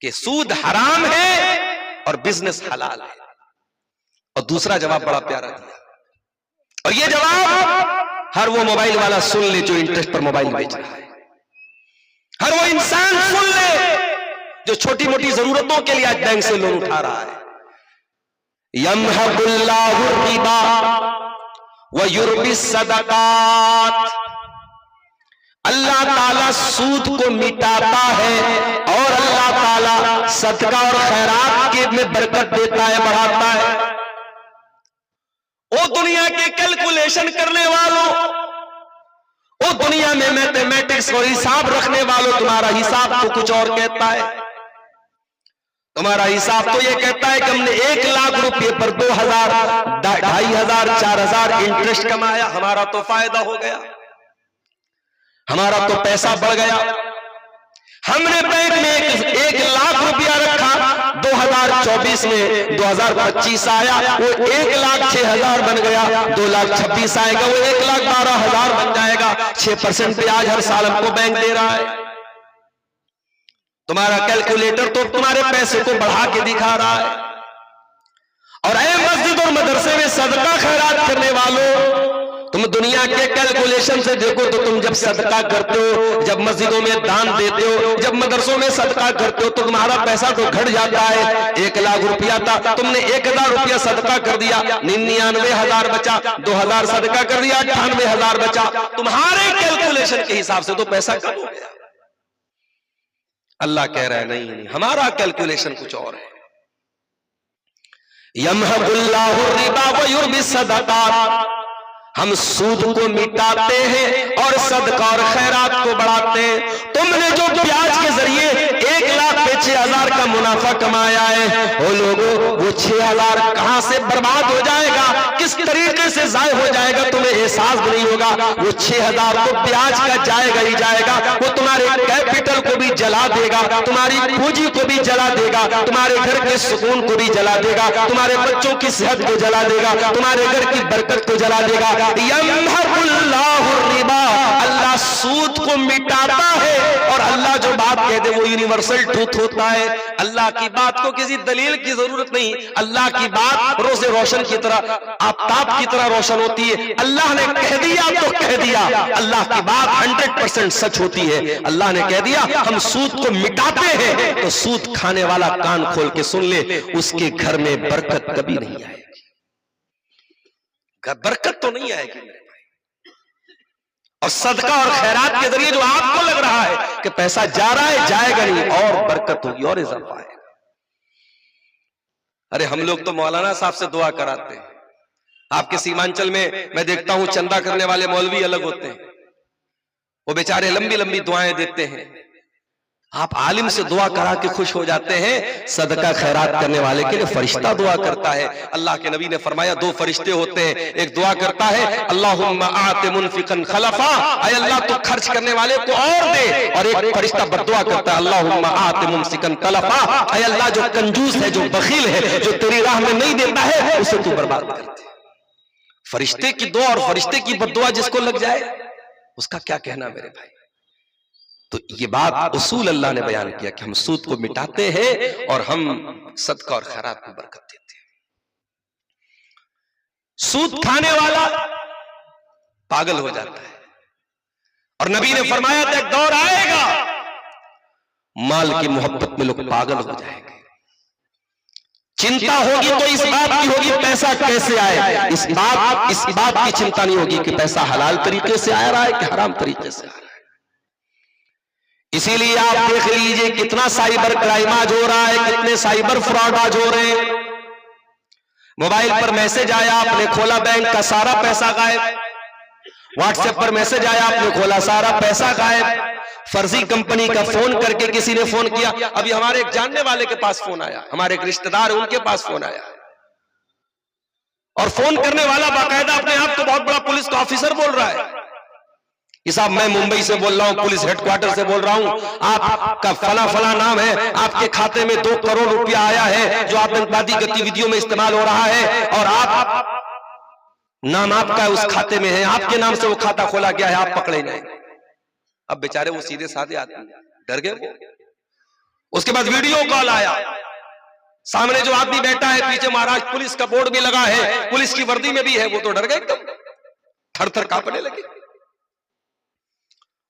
कि सूद हराम है और बिजनेस हलाल है। और दूसरा जवाब बड़ा प्यारा दिया, और ये जवाब हर वो मोबाइल वाला सुन ले जो इंटरेस्ट पर मोबाइल बेच रहा है, हर वो इंसान सुन ले जो छोटी मोटी जरूरतों के लिए आज बैंक से लोन उठा रहा है। यमहकुल्लाहु रिबा व युर्बि सदकात, अल्लाह ताला सूद को मिटाता है और अल्लाह ताला सदका और खैरात के में बरकत देता है, बढ़ाता है। ओ दुनिया के कैलकुलेशन करने वालों, ओ दुनिया में मैथमेटिक्स और हिसाब रखने वालों, तुम्हारा हिसाब तो कुछ और कहता है। तुम्हारा हिसाब तो ये कहता है कि हमने 1 लाख रुपए पर 2000, 2500, 4000 इंटरेस्ट कमाया, हमारा तो फायदा हो गया, हमारा तो पैसा बढ़ गया। हमने बैंक में 1 लाख रुपया रखा, 2024 में 2025 आया, वो 1,06,000 बन गया, 2,26,000 आएगा, वो 1,12,000 बन जाएगा। 6% ब्याज हर साल हमको बैंक दे रहा है। तुम्हारा कैलकुलेटर तो तुम्हारे पैसे को बढ़ा के दिखा रहा है। और ऐ मस्जिद और मदरसे में सदका खैरात करने वालों, तुम दुनिया के कैलकुलेशन से देखो तो तुम जब सदका करते हो, जब मस्जिदों में दान देते हो, जब मदरसों में सदका करते हो तो तुम्हारा पैसा तो घट जाता है। 1 लाख रुपया था, तुमने 1,000 रुपया सदका कर दिया, 99,000 बचा, 2,000 सदका कर दिया, 98,000 बचा। तुम्हारे कैलकुलेशन के हिसाब से तो पैसा कम हो गया। अल्लाह कह रहा है नहीं, हमारा कैलकुलेशन कुछ और है। यमहकुल्लाहु रिबा व युर्बि सदकात, हम सूद को मिटाते हैं और सदका और खैरात को बढ़ाते हैं। तुमने जो ब्याज के जरिए 1,06,000 का मुनाफा कमाया है, वो लोगों वो 6,000 कहां से बर्बाद हो जाएगा, किस तरीके से जाय हो जाएगा, तुम्हें एहसास नहीं होगा। वो 6,000 तो ब्याज का जाएगा ही जाएगा, वो तुम्हारे कैपिटल को भी जला देगा, तुम्हारी पूंजी को भी जला देगा, तुम्हारे घर के सुकून को भी जला देगा, तुम्हारे बच्चों की सेहत को जला देगा, तुम्हारे घर की बरकत को जला देगा। यमहकुल्लाहु रिबा, अल्लाह सूद को मिटाता है, और अल्लाह जो बात कह दे वो यूनिवर्सल ट्रूथ होता है। अल्लाह की बात को किसी दलील की जरूरत नहीं, अल्लाह की बात रोज़े रोशन की तरह, आफताब की तरह रोशन होती है। अल्लाह ने कह दिया तो कह दिया, अल्लाह की बात 100% सच होती है। अल्लाह ने कह दिया हम सूद को मिटाते हैं, तो सूद खाने वाला कान खोल के सुन ले, उसके घर में बरकत कभी नहीं आएगी, बरकत तो नहीं आएगी मेरे भाई। और सदका और खैरात के जरिए जो आपको लग रहा है कि पैसा जा रहा है, जाएगा नहीं, और बरकत होगी और इजाफा आएगा। अरे हम लोग तो मौलाना साहब से दुआ कराते हैं। आपके सीमांचल में मैं देखता हूं चंदा करने वाले मौलवी अलग होते हैं, वो बेचारे लंबी लंबी दुआएं देते हैं। आप आलिम से दुआ करा के खुश हो जाते हैं, सदका खैरात करने वाले के लिए फरिश्ता दुआ करता है। अल्लाह के नबी ने फरमाया 2 फरिश्ते होते हैं, एक दुआ करता है अल्लाहुम्मा आति मुनफिकन खलफा, ऐ अल्लाह तो खर्च करने वाले को और दे, और एक फरिश्ता बद्दुआ करता है अल्लाहुम्मा आति मुमसिकन तलफा, ऐ अल्लाह जो कंजूस है, जो बखील है, जो तेरी राह में नहीं देता है, उसे तू बर्बाद कर दे। फरिश्ते की दुआ और फरिश्ते की बद्दुआ जिसको लग जाए उसका क्या कहना मेरे भाई। तो ये बात उसूल अल्लाह ने बयान किया कि हम सूद को मिटाते हैं और हम सदका और खैरात को बरकत देते हैं। सूद खाने वाला पागल हो जाता है, और नबी ने फरमाया था एक दौर आएगा माल की मोहब्बत में लोग पागल हो जाएंगे। चिंता होगी तो इस बात की होगी पैसा कैसे आए, इस बात की चिंता नहीं होगी कि पैसा हलाल तरीके से आ रहा है कि हराम तरीके से आ रहा है। इसीलिए आप देख लीजिए कितना साइबर क्राइम आज हो रहा है, कितने साइबर फ्रॉड आज हो रहे हैं। मोबाइल पर मैसेज आया, आपने खोला बैंक का सारा पैसा गायब। व्हाट्सएप पर मैसेज आया, आपने खोला सारा पैसा गायब। फर्जी कंपनी का फोन करके किसी ने फोन किया, अभी हमारे एक जानने वाले के पास फोन आया, हमारे एक रिश्तेदार है उनके पास फोन आया, और फोन करने वाला बाकायदा अपने आप को बहुत बड़ा पुलिस का ऑफिसर बोल रहा है कि साहब मैं मुंबई से बोल रहा हूं, पुलिस हेडक्वार्टर से बोल रहा हूं, आपका फला फला नाम है, आपके खाते में 2 करोड़ रुपया आया है जो आतंकवादी गतिविधियों में इस्तेमाल हो रहा है, और आप नाम आपका उस खाते में है, आपके नाम से वो खाता खोला गया है, आप पकड़े जाएंगे। अब बेचारे वो सीधे साधे आदमी डर गए, उसके बाद वीडियो कॉल आया, सामने जो आदमी बैठा है, पीछे महाराज पुलिस का बोर्ड भी लगा है, पुलिस की वर्दी में भी है, वो तो डर गए एकदम, थर थर कांपने लगे।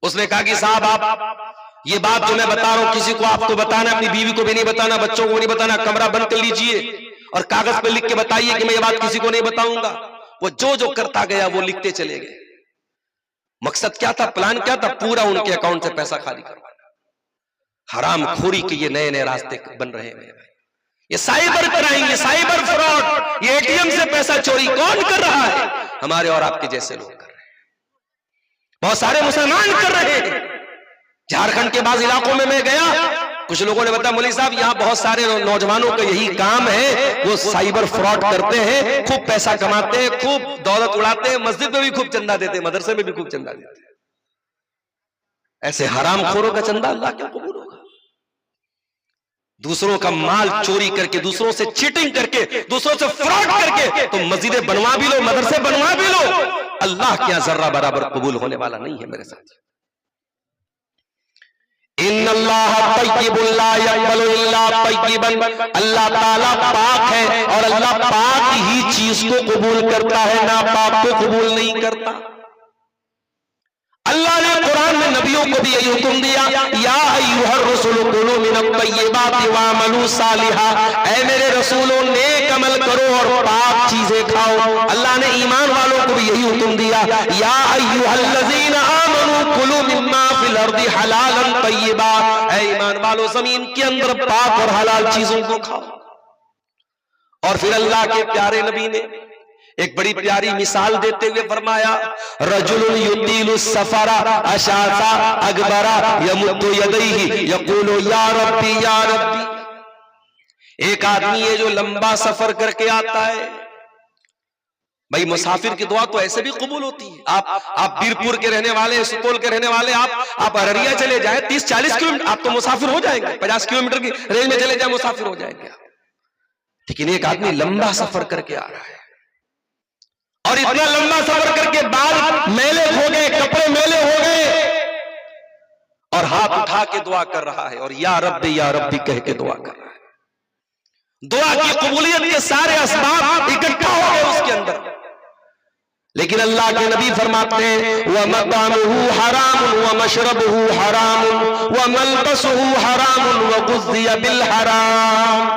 उसने कहा कि साहब आप ये बात जो मैं बता रहा हूं किसी को आपको बताना, अपनी बीवी को भी नहीं बताना, बच्चों को नहीं बताना, कमरा बंद कर लीजिए और कागज पे लिख के बताइए कि मैं ये बात किसी को नहीं बताऊंगा। वो जो जो करता गया वो लिखते चले गए। मकसद क्या था, प्लान क्या था, पूरा उनके अकाउंट से पैसा खाली करवाना। हराम खोरी के ये नए नए रास्ते बन रहे हैं। ये साइबर क्राइम, ये साइबर फ्रॉड, ये एटीएम से पैसा चोरी कौन कर रहा है? हमारे और आपके जैसे लोग कर रहे हैं, बहुत सारे मुसलमान कर रहे हैं। झारखंड के बाद इलाकों में मैं गया, कुछ लोगों ने बताया मौलवी साहब यहाँ बहुत सारे नौजवानों का यही काम है, वो साइबर फ्रॉड करते हैं, खूब पैसा कमाते हैं, खूब दौलत उड़ाते हैं, मस्जिद में भी खूब चंदा देते हैं, मदरसे में भी खूब चंदा देते हैं। ऐसे हरामखोरों का चंदा अल्लाह क्यों कबूल होगा? दूसरों का माल चोरी करके, दूसरों से चीटिंग करके, दूसरों से फ्रॉड करके तो मस्जिदें बनवा भी लो, मदरसे बनवा भी लो, अल्लाह के यहाँ जर्रा बराबर कबूल होने वाला नहीं है मेरे साथ। इन्नल्लाह तय्यिबुन ला यक़बलु इल्ला तय्यिबन, अल्लाह ताला पाक है और अल्लाह पाक ही चीज को कबूल करता है, ना पाक को कबूल नहीं करता। अल्लाह ने कुरान में नबियों को भी यही हुक्म दिया, या अय्युहर रसूल कुलू मिनत तय्यिबाति वअमलू सालिहा, ऐ मेरे रसूलों नेक अमल करो और पाक चीजें खाओ। अल्लाह ने ईमान वालों को भी यही हुक्म दिया, या अय्युहल्लज़ीना आमनू कुलू मिम्मा फिल अर्दि हलालन तय्यिबा, ऐ ईमान वालों जमीन के अंदर पाक और हलाल चीजों को खाओ। और फिर अल्लाह के प्यारे नबी ने एक बड़ी प्यारी मिसाल देते हुए फरमाया, रजुलुन युतीलु सफरा अशासा अकबरा यमुद्दु यदैहि यक़ूलु या रब्बी या रब्बी। एक आदमी है जो लंबा सफर करके आता है। भाई मुसाफिर की दुआ तो ऐसे भी कबूल होती है। आप बीरपुर के रहने वाले, सुपौल के रहने वाले, आप अररिया चले जाए 30-40 किलोमीटर, आप तो मुसाफिर हो जाएंगे। 50 किलोमीटर की रेंज में चले जाए मुसाफिर हो जाएंगे। लेकिन एक आदमी लंबा सफर करके आ रहा है और इतना लंबा सफर करके बाल मेले हो गए, कपड़े मेले हो गए और हाथ उठा के दुआ कर रहा है और या रब्बी कह के दुआ कर रहा है। दुआ की कबूलियत के सारे असबाब इकट्ठा हो गए उसके अंदर। लेकिन अल्लाह के नबी फरमाते हैं, व मतामुहु हरामुन व मशरबुहु हरामुन व मलबसुहु हरामुन व गुज़िया बिल हराम।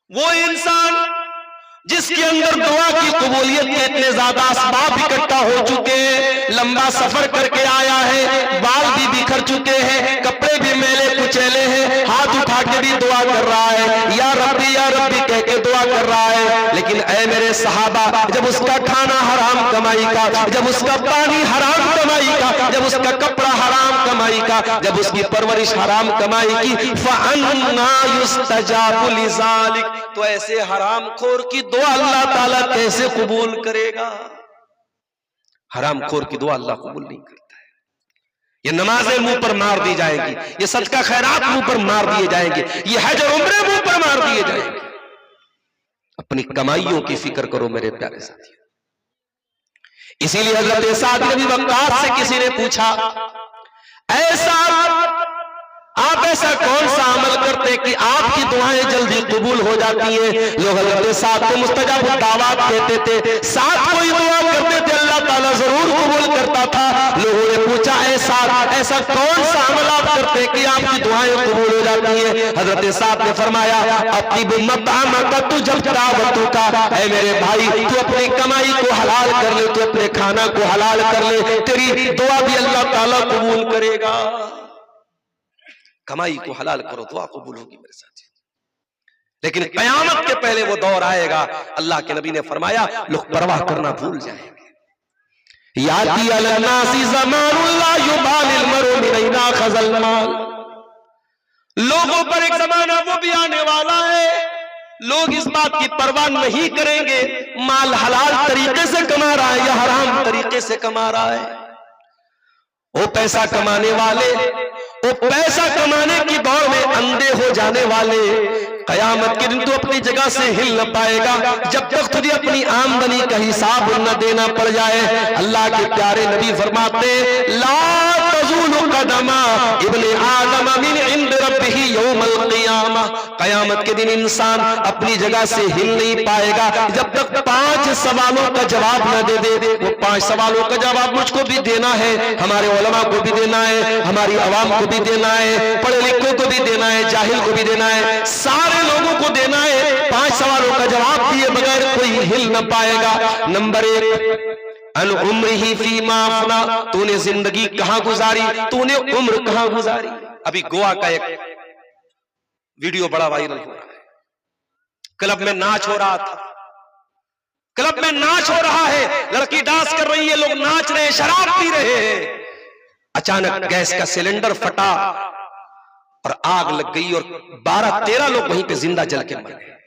वो इंसान जिसके अंदर दुआ की कबूलियत के इतने ज्यादा असबाब इकट्ठा हो चुके हैं, लंबा सफर करके आया है, बाल भी बिखर चुके हैं, कपड़े भी मैले कुचैले हैं, हाथ उठा के भी दुआ कर रहा है, या रब्बी कह के दुआ कर रहा है। लेकिन ऐ मेरे सहाबा, जब उसका खाना हराम कमाई का, जब उसका पानी हराम कमाई का, जब उसका कपड़ा हराम कमाई का, जब उसकी परवरिश हराम कमाई की, फ़अन्ना युस्तजाबु लिज़ालिक, तो ऐसे हराम खोर की दुआ अल्लाह ताला कैसे कबूल करेगा? हराम खोर की दुआ अल्लाह कबूल नहीं करता है। ये नमाजें मुंह पर मार दी जाएगी, ये सदका खैरात मुंह पर मार दिए जाएंगे, ये हज और उम्रे मुंह पर मार दिए जाएंगे। अपनी कमाइयों की फिक्र करो मेरे प्यारे साथियों। इसीलिए हजरत साद नबी वक्कास से किसी ने पूछा, ऐसा आप ऐसा कौन सा अमल करते कि आपकी दुआएं जल्दी कबूल हो जाती हैं? लोग हजरत साद को मुस्तजाब दावत कहते थे, साद कोई दुआ करते थे अल्लाह ताला जरूर कबूल करता था। लोगों ने पूछा, ऐसा कौन सा अमल आप करते कि आपकी दुआएं कबूल हो जाती हैं? हजरत साद ने फरमाया, अपनी मतामका तू जब दावतों का, ऐ मेरे भाई तू अपनी कमाई को हलाल कर ले, तू अपने खाना को हलाल कर ले, तेरी दुआ भी अल्लाह ताला कबूल करेगा। कमाई को हलाल करो, दुआ कबूल होगी मेरे साथी। लेकिन कयामत के पहले वो दौर आएगा, अल्लाह के नबी ने फरमाया लोग परवाह करना भूल जाएंगे। याती अलन्नासी ज़मानुन ला युबालिल मरउ मिन ऐना खज़ल माल, लोगों पर एक जमाना वो भी आने वाला है, लोग इस बात की परवाह नहीं करेंगे माल हलाल तरीके से कमा रहा है या हराम तरीके से कमा रहा है। वो पैसा कमाने वाले, वो पैसा कमाने की दौड़ में अंधे हो जाने वाले, कयामत के दिन तो अपनी जगह से हिल न पाएगा जब तक तुझे अपनी आमदनी का हिसाब न देना पड़ जाए। अल्लाह के प्यारे नबी फरमाते, ला तज़ूलु कदमा इब्ने आदम मिन इंद बिही यौमल क़ियामा, क़यामत के दिन इंसान अपनी जगह से हिल नहीं पाएगा जब तक 5 सवालों का जवाब न दे दे। वो 5 सवालों का जवाब मुझको भी देना है, हमारे उलमा को भी देना है, हमारी आवाम को भी देना है, पढ़े लिखों को भी देना है, जाहिल को भी देना है, सारे लोगों को देना है। 5 सवालों का जवाब दिए बगैर कोई हिल न पाएगा। नंबर 1, अन उम्रिही फीमा अफना, तूने जिंदगी कहां गुजारी, तूने उम्र कहां गुजारी। अभी गोवा का एक वीडियो बड़ा वायरल हो रहा है, क्लब में नाच हो रहा था, क्लब में नाच हो रहा है, लड़की डांस कर रही है, लोग नाच रहे हैं, शराब पी रहे हैं। अचानक गैस का सिलेंडर फटा और आग लग गई और 12-13 लोग वहीं पे जिंदा जल के मर गए।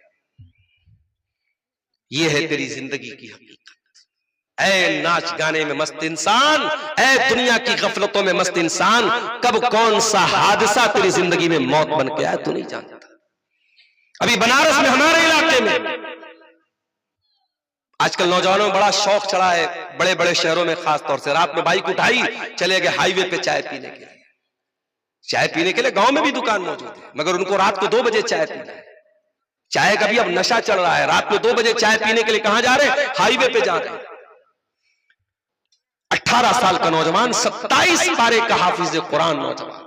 ये है तेरी जिंदगी की हकीकत। ऐ नाच गाने में मस्त इंसान, ऐ दुनिया की गफलतों में मस्त इंसान, कब कौन सा हादसा तेरी जिंदगी में मौत बन के आया तू नहीं जानता। अभी बनारस में, हमारे इलाके में आजकल नौजवानों में बड़ा शौक चढ़ा है, बड़े बड़े शहरों में खासतौर से, रात में बाइक उठाई, चले गए हाईवे पे चाय पीने के लिए। चाय पीने के लिए गांव में भी दुकान मौजूद है, मगर उनको रात को 2 बजे चाय पीना है। चाय का भी अब नशा चल रहा है, रात में 2 बजे चाय पीने के लिए कहां जा रहे हैं? हाईवे पे जा रहे हैं। 18 साल का नौजवान, 27 पारे का हाफिज कुरान नौजवान,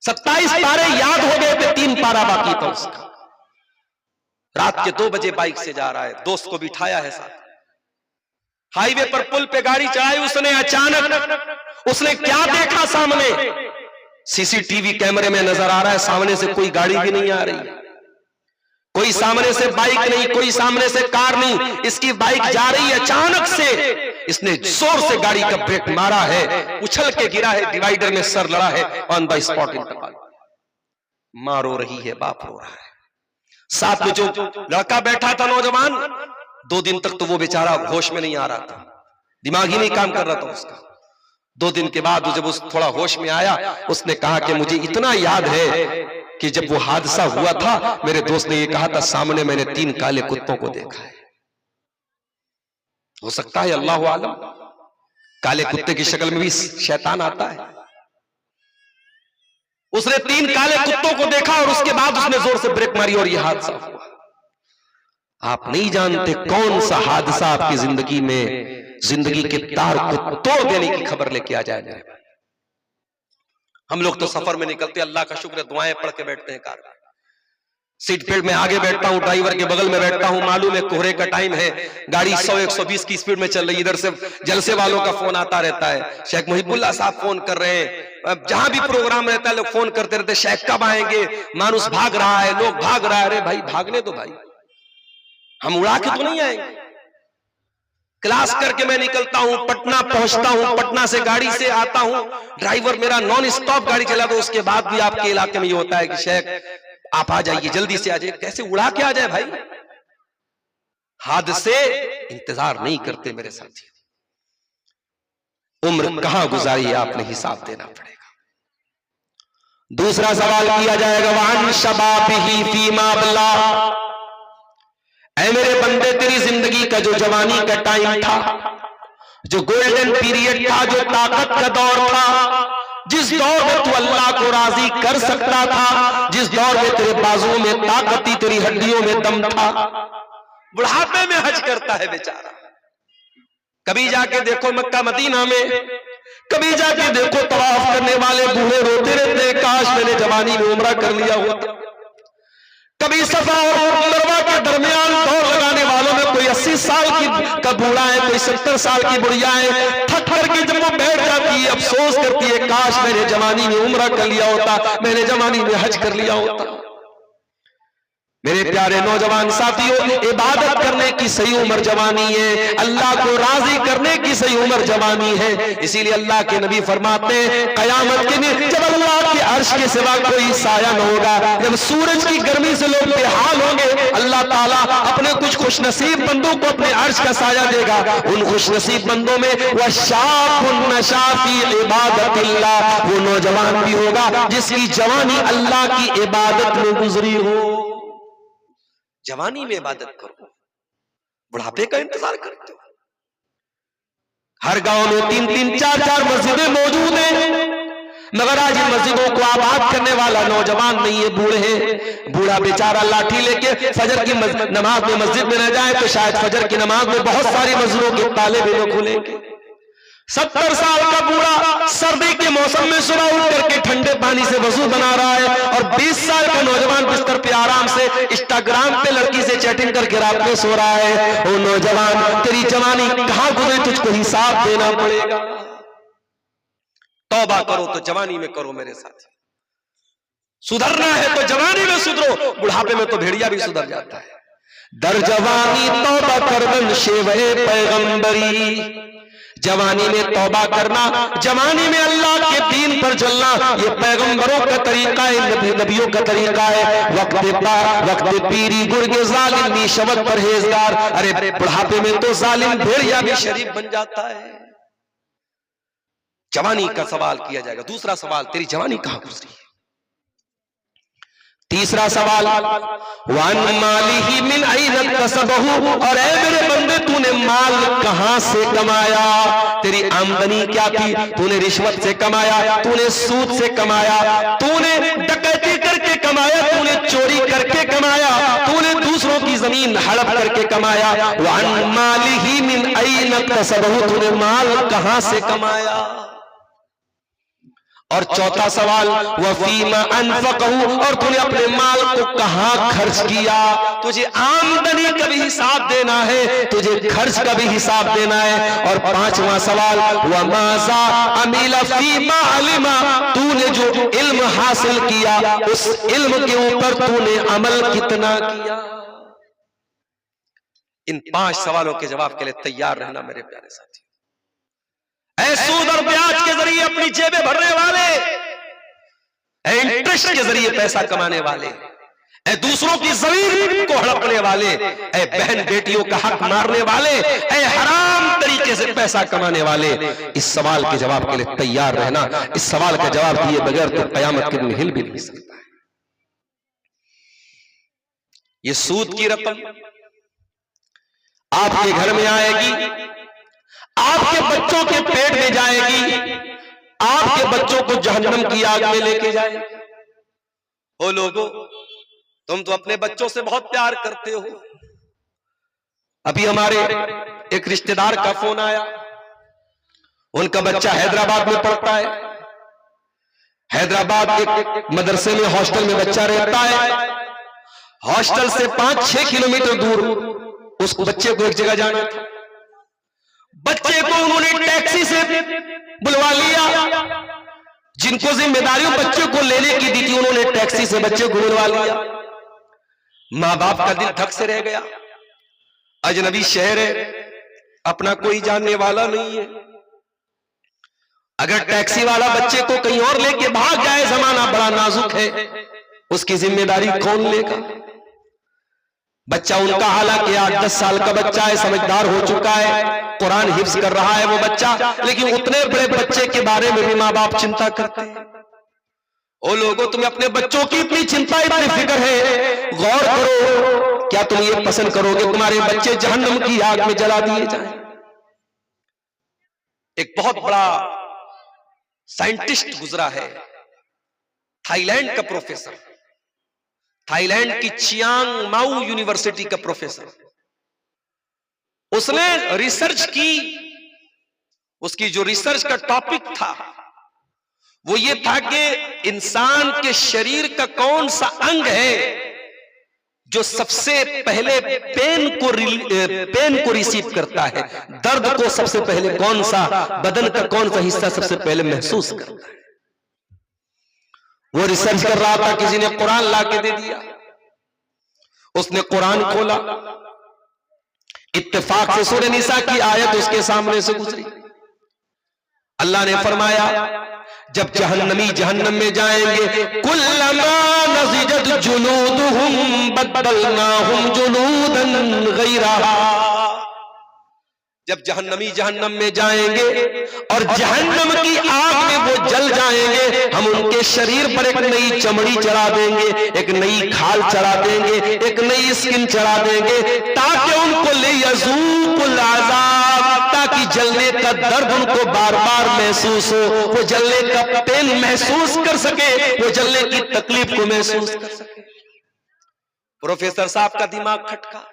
27 पारे याद हो गए थे, 3 पारा बाकी था उसका। रात के 2 बजे बाइक से जा रहा है, दोस्त को बिठाया है साथ। हाईवे पर पुल पे गाड़ी चढ़ाई उसने, अचानक उसने क्या देखा सामने? सीसीटीवी कैमरे में नजर आ रहा है सामने से कोई गाड़ी भी नहीं आ रही, कोई सामने से बाइक नहीं, कोई सामने से कार नहीं, इसकी बाइक जा रही है। अचानक से इसने जोर से गाड़ी का ब्रेक मारा है, उछल के गिरा है, डिवाइडर में सर लड़ा है, ऑन द स्पॉट इंतकाल। मां रो रही है, बाप रो रहा है, साथ में जो लड़का बैठा था नौजवान, 2 दिन तक तो वो बेचारा होश में नहीं आ रहा था, दिमाग ही नहीं काम कर रहा था उसका। 2 दिन के बाद जब उस थोड़ा होश में आया, उसने कहा कि मुझे इतना याद है कि जब वो हादसा हुआ था, मेरे दोस्त ने ये कहा था, सामने मैंने 3 काले कुत्तों को देखा है। हो सकता है अल्लाह आलम, काले कुत्ते की शक्ल में भी शैतान आता है। उसने 3 काले कुत्तों को देखा और उसके बाद उसने जोर से ब्रेक मारी और यह हादसा हुआ। आप नहीं जानते कौन सा हादसा आपकी जिंदगी में जिंदगी के तार को तोड़ देने की खबर लेके आ जाएगा। हम लोग तो सफर में निकलते, अल्लाह का शुक्र है, दुआएं पढ़ के बैठते हैं कार में। सीट बेल्ट में आगे बैठता हूं, ड्राइवर के बगल में बैठता हूं, मालूम है कोहरे का टाइम है, गाड़ी 100-120 की स्पीड में चल रही है, इधर से जलसे वालों का फोन आता रहता है, शेख मुहिबुल्लाह साहब फोन कर रहे हैं, जहां भी प्रोग्राम रहता है लोग फोन करते रहते, शेख कब आएंगे, मानुस भाग रहा है, लोग भाग रहा है। अरे भाई भागने दो भाई, हम उड़ा के तो नहीं आएंगे। क्लास करके मैं निकलता हूं, पटना पहुंचता हूं, पटना से गाड़ी से आता हूं, ड्राइवर मेरा नॉन स्टॉप गाड़ी चला, तो उसके बाद भी आपके इलाके में ये होता है कि शेख आप आ जाइए, जल्दी से आ जाइए। कैसे उड़ा के आ जाए भाई? हादसे इंतजार नहीं करते मेरे साथी। उम्र कहां गुजारी है आपने हिसाब देना पड़ेगा। दूसरा सवाल किया जाएगा, वान शबाबिही फीमा बला, ऐ मेरे बंदे तेरी जिंदगी का जो जवानी का टाइम था, जो गोल्डन पीरियड था, जो ताकत का दौर था, जिस दौर में तू अल्लाह को राजी कर सकता था, जिस दौर में तेरे बाजुओं में ताकत थी, तेरी हड्डियों में दम था, बुढ़ापे में हज करता है बेचारा। कभी जाके देखो मक्का मदीना में, कभी जाके देखो तवाफ करने वाले बूढ़े रोते रहते हैं, काश मैंने जवानी में उम्रा कर लिया होता। कभी सफा और मरवा के दरमियान दौड़ लगाने वालों में कोई 80 साल का बूढ़ा है, कोई 70 साल की बुढ़िया है, थक करके जब वो बैठ जाती है अफसोस करती है, काश मैंने जवानी में उम्रा कर लिया होता, मैंने जवानी में हज कर लिया होता। मेरे प्यारे नौजवान साथियों, इबादत करने की सही उम्र जवानी है, अल्लाह को राजी करने की सही उम्र जवानी है। इसीलिए अल्लाह के नबी फरमाते हैं, कयामत के दिन जब अल्लाह के अर्श के सिवा कोई साया न होगा, जब सूरज की गर्मी से लोग बेहाल होंगे, अल्लाह ताला अपने कुछ खुशनसीब बंदों को अपने अर्श का साया देगा। उन खुशनसीब बंदों में वशाकुन नशा फी इबादतिल्लाह, वो नौजवान भी होगा जिसकी जवानी अल्लाह की इबादत में गुजरी हो। जवानी में इबादत करो, बुढ़ापे का इंतजार करते हो। हर गांव में 3-3, 4-4 मस्जिदें मौजूद हैं, मगर आज इन मस्जिदों को आबाद करने वाला नौजवान नहीं है, बूढ़े हैं। बूढ़ा बेचारा लाठी लेके फजर की नमाज में मस्जिद में न जाए तो शायद फजर की नमाज में बहुत सारी मस्जिदों के ताले भी न खुलेंगे। 70 साल का बूढ़ा सर्दी के मौसम में सुबह उठ करके ठंडे पानी से वजू बना रहा है और 20 साल का नौजवान बिस्तर पे आराम से इंस्टाग्राम पे लड़की से चैटिंग करके रात में सो रहा है। ओ नौजवान, तेरी जवानी कहां गुजरी, तुझको हिसाब देना पड़ेगा। तौबा करो तो जवानी में करो मेरे साथ। सुधरना है तो जवानी में सुधरो, बुढ़ापे में तो भेड़िया भी सुधर जाता है। दर जवानी तौबा करबन शेवे पैगंबरी, जवानी में तौबा करना, जवानी में अल्लाह के दीन पर चलना, ये पैगंबरों का तरीका है, नबियों का तरीका है। वक्त पीरी गुर्गे जालिम नी शबद परहेजगार। अरे बुढ़ापे में तो जालिम भेड़िया भी शरीफ बन जाता है। जवानी का सवाल किया जाएगा। दूसरा सवाल, तेरी जवानी कहां गुजरी है? तीसरा सवाल, वन मालिही मिन ऐन कसबहु, और ऐ मेरे बंदे तूने माल कहां से कमाया? तेरी आमदनी क्या थी? तूने रिश्वत से कमाया, तूने सूद से कमाया, तूने डकैती करके कमाया, तूने चोरी करके कमाया, तूने दूसरों की जमीन हड़प करके कमाया। वन मालिही मिन ऐन कसबहु, तूने माल कहां से कमाया? और चौथा सवाल, वफीमा अनफकहु, और तूने अपने माल को कहां खर्च किया? तुझे आमदनी का भी हिसाब देना है, तुझे खर्च का भी हिसाब देना है। और पांचवा सवाल, वमाजा अमिला फीमा अलिमा, तूने जो इल्म हासिल किया उस इल्म के ऊपर तूने अमल कितना किया? इन 5 सवालों के जवाब के लिए तैयार रहना मेरे प्यारे साथी। सूद और ब्याज के जरिए अपनी जेबें भरने वाले, इंटरेस्ट के जरिए पैसा कमाने वाले, दूसरों की जमीन को हड़पने वाले, बहन बेटियों का हक मारने वाले, हराम तरीके से पैसा कमाने वाले, इस सवाल के जवाब के लिए तैयार रहना। इस सवाल का जवाब दिए बगैर तो कयामत के दिन हिल भी नहीं सकता है। ये सूद की रकम आपके घर में आएगी, आपके बच्चों के पेट में जाएगी, आपके बच्चों को जहन्नम की आग में लेके जाएगी। ओ लोगों, तुम तो अपने बच्चों से बहुत प्यार करते हो। अभी हमारे एक रिश्तेदार का फोन आया, उनका बच्चा हैदराबाद में पढ़ता है। हैदराबाद एक मदरसे में हॉस्टल में बच्चा रहता है। हॉस्टल से 5-6 किलोमीटर दूर उस बच्चे को एक जगह जाना था। बच्चे को उन्होंने टैक्सी से बुलवा लिया। जिनको जिम्मेदारियों बच्चे को लेने की दी थी, उन्होंने टैक्सी से बच्चे को बुलवा लिया। मां बाप का दिल धक से रह गया। अजनबी शहर है, अपना कोई जानने वाला नहीं है। अगर टैक्सी वाला बच्चे को कहीं और लेके भाग जाए, जमाना बड़ा नाजुक है, उसकी जिम्मेदारी कौन लेगा? बच्चा उनका हालांकि 8-10 साल का बच्चा है, समझदार हो चुका है, कुरान हिफ्ज कर रहा है वो बच्चा, लेकिन उतने बड़े बच्चे के बारे में भी माँ बाप चिंता करते हैं। ओ लोगों, तुम्हें अपने बच्चों की इतनी चिंता, इतनी फिक्र है, गौर करो, क्या तुम ये पसंद करोगे तुम्हारे बच्चे जहन्नम की आग में जला दिए जाएं? एक बहुत बड़ा साइंटिस्ट गुजरा है, थाईलैंड का प्रोफेसर, थाईलैंड की चियांग माऊ यूनिवर्सिटी का प्रोफेसर। उसने रिसर्च की, उसकी जो रिसर्च का टॉपिक था वो ये था कि इंसान के शरीर का कौन सा अंग है जो सबसे पहले पेन को रिसीव करता है, दर्द को सबसे पहले कौन सा बदन का कौन सा हिस्सा सबसे पहले महसूस करता है। वो रिसर्च कर रहा था, किसी ने कुरान ला के दे दिया। उसने कुरान खोला, इत्तेफाक से सूरह निसा की आयत उसके सामने से गुजरी। अल्लाह ने फरमाया, जब जहन्नमी जहन्नम में जाएंगे, कुल्लमा नज़िजत जुलूदुहुम बद्दलनाहुम जुलूदन गैरहा। जब जहन्नमी जहन्नम में जाएंगे और जहन्नम की आग में वो जल जाएंगे, हम उनके शरीर पर एक नई चमड़ी चढ़ा देंगे, एक नई खाल चढ़ा देंगे, एक नई स्किन चढ़ा देंगे, ताकि उनको ले यज़ूकुल अज़ाब, चाहता कि जलने का दर्द उनको बार बार महसूस हो, वो जलने का पेन महसूस कर सके, वो जलने की तकलीफ को महसूस कर सके। प्रोफेसर साहब का दिमाग खटका।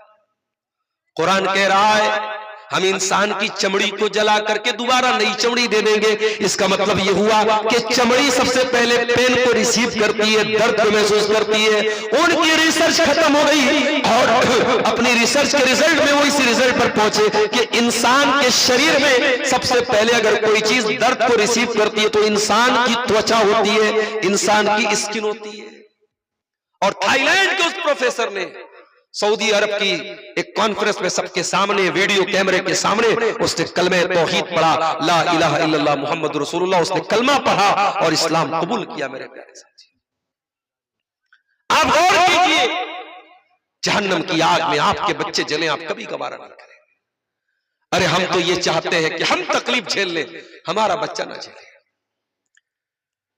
कुरान कह रहा है हम इंसान की चमड़ी को जला करके दोबारा नई चमड़ी दे देंगे। इसका मतलब यह हुआ कि चमड़ी सबसे पहले पेन को रिसीव करती है, दर्द को महसूस करती है। उनकी रिसर्च खत्म हो गई और अपनी रिसर्च के रिजल्ट में वो इसी रिजल्ट पर पहुंचे कि इंसान के शरीर में सबसे पहले अगर कोई चीज दर्द को रिसीव करती है तो इंसान की त्वचा होती है, इंसान की स्किन होती है। और थाईलैंड के उस प्रोफेसर ने सऊदी अरब की एक कॉन्फ्रेंस में सबके सामने वीडियो कैमरे के सामने उसने कलमे तौहीद पढ़ा, ला इलाहा इल्लल्लाह मुहम्मद रसूलुल्लाह, उसने कलमा पढ़ा और इस्लाम कबूल किया। मेरे प्यारे साथी, आप गौर कीजिए, जहन्नम की आग में आपके बच्चे जले, आप कभी गवारा ना करें। अरे हम तो ये चाहते हैं कि हम तकलीफ झेल लें, हमारा बच्चा ना झेले।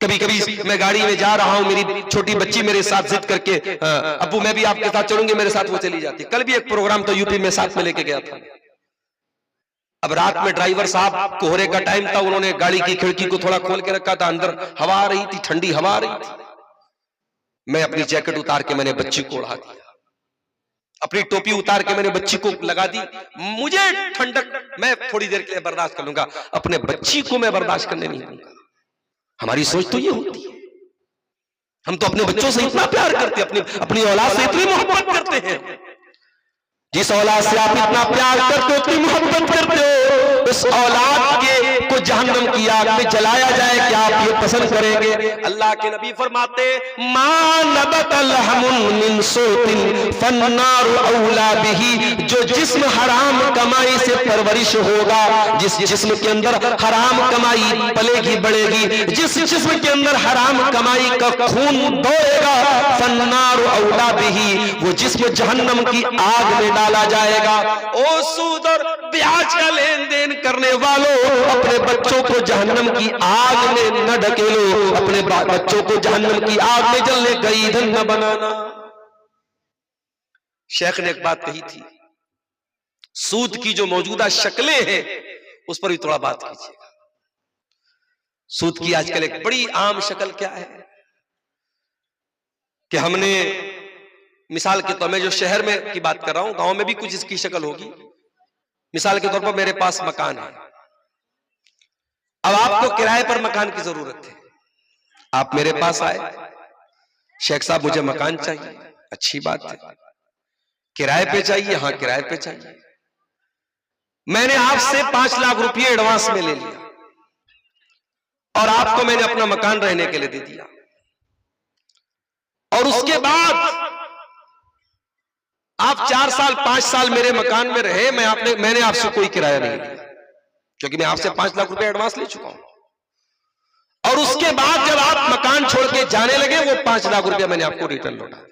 कभी कभी मैं गाड़ी में जा रहा हूं, मेरी छोटी बच्ची मेरे साथ जिद करके अब्बू मैं भी आपके साथ चलूंगी, मेरे साथ वो चली जाती। कल भी एक प्रोग्राम तो यूपी में साथ में लेके गया था। अब रात में ड्राइवर साहब, कोहरे का टाइम था, उन्होंने गाड़ी की खिड़की को थोड़ा खोल के रखा था, अंदर हवा आ रही थी, ठंडी हवा आ रही थी। मैं अपनी जैकेट उतार के मैंने बच्ची को ओढ़ा दिया, अपनी टोपी उतार के मैंने बच्ची को लगा दी। मुझे ठंडक मैं थोड़ी देर के लिए बर्दाश्त कर लूंगा, अपने बच्ची को मैं बर्दाश्त करने नहीं दूंगा। हमारी सोच तो ये होती है, हम तो अपने बच्चों से इतना प्यार करते हैं, अपनी औलाद से इतनी मोहब्बत करते हैं। जिस औलाद से आप इतना प्यार करते हो, इतनी मोहब्बत करते हो, उस औलाद के को जहन्नम की आग में जलाया जाए, क्या आप ये पसंद करेंगे? अल्लाह के नबी फरमाते मा नबतल हमुन मिन सूतिन फन्नारु औला बिही, जो जिस्म हराम कमाई से परवरिश होगा, जिस जिस्म के अंदर हराम कमाई पलेगी बढ़ेगी, जिस जिस्म के अंदर हराम कमाई का खून दौड़ेगा, फन्नारु औला बिही, वो जिस्म जहन्नम की आग में डाला जाएगा। ओ सूद और ब्याज का लेन देन करने वालों, अपने बच्चों को जहन्नम की आग में न ढकेलो, अपने बच्चों को जहन्नम की आग में जलने का ईंधन न बनाना। शेख ने एक बात कही थी, सूद की जो मौजूदा शक्लें हैं उस पर भी थोड़ा बात कीजिएगा। सूद की आजकल एक बड़ी आम शक्ल क्या है कि हमने मिसाल के तौर में, जो शहर में की बात कर रहा हूं, गांव में भी कुछ इसकी शक्ल होगी। मिसाल के तौर पर मेरे पास मकान है, अब आपको किराए पर मकान की जरूरत है, आप मेरे पास आए, शेख साहब मुझे मकान चाहिए, अच्छी बात है, किराए पे चाहिए, हाँ किराए पे चाहिए। मैंने आपसे 5 लाख रुपए एडवांस में ले लिया और आपको मैंने अपना मकान रहने के लिए दे दिया, और उसके बाद आप 4 साल 5 साल मेरे मकान में रहे, मैंने आपसे कोई किराया नहीं लिया, क्योंकि मैं आपसे 5 लाख रुपए एडवांस ले चुका हूं। और उसके बाद जब आप मकान छोड़ के जाने लगे, वो 5 लाख रुपया मैंने आपको रिटर्न लौटा।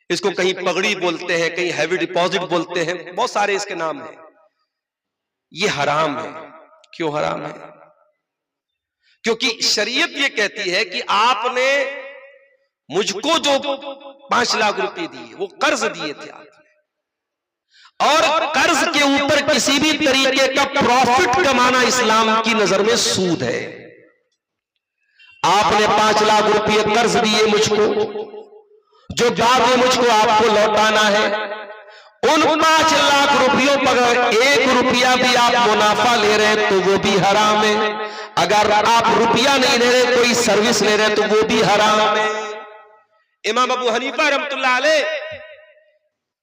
इसको कहीं पगड़ी बोलते हैं, कहीं हैवी डिपॉजिट बोलते हैं, बहुत सारे इसके नाम हैं। ये हराम है। क्यों हराम है? क्योंकि शरीयत ये कहती है कि आपने मुझको जो 5 लाख रुपए दिए वो कर्ज दिए थे आपने, और कर्ज के ऊपर किसी भी तरीके का प्रॉफिट कमाना इस्लाम की नजर में सूद है। आपने 5 लाख रुपए कर्ज दिए मुझको, जो बाद में मुझको आपको लौटाना है, उन 5 लाख रुपयों पर अगर 1 रुपया भी आप मुनाफा ले रहे तो वो भी हराम है। अगर आप रुपया नहीं ले रहे, कोई सर्विस ले रहे, तो वो भी हराम है। इमाम अबू हनीफा रहमतुल्लाह अलैह,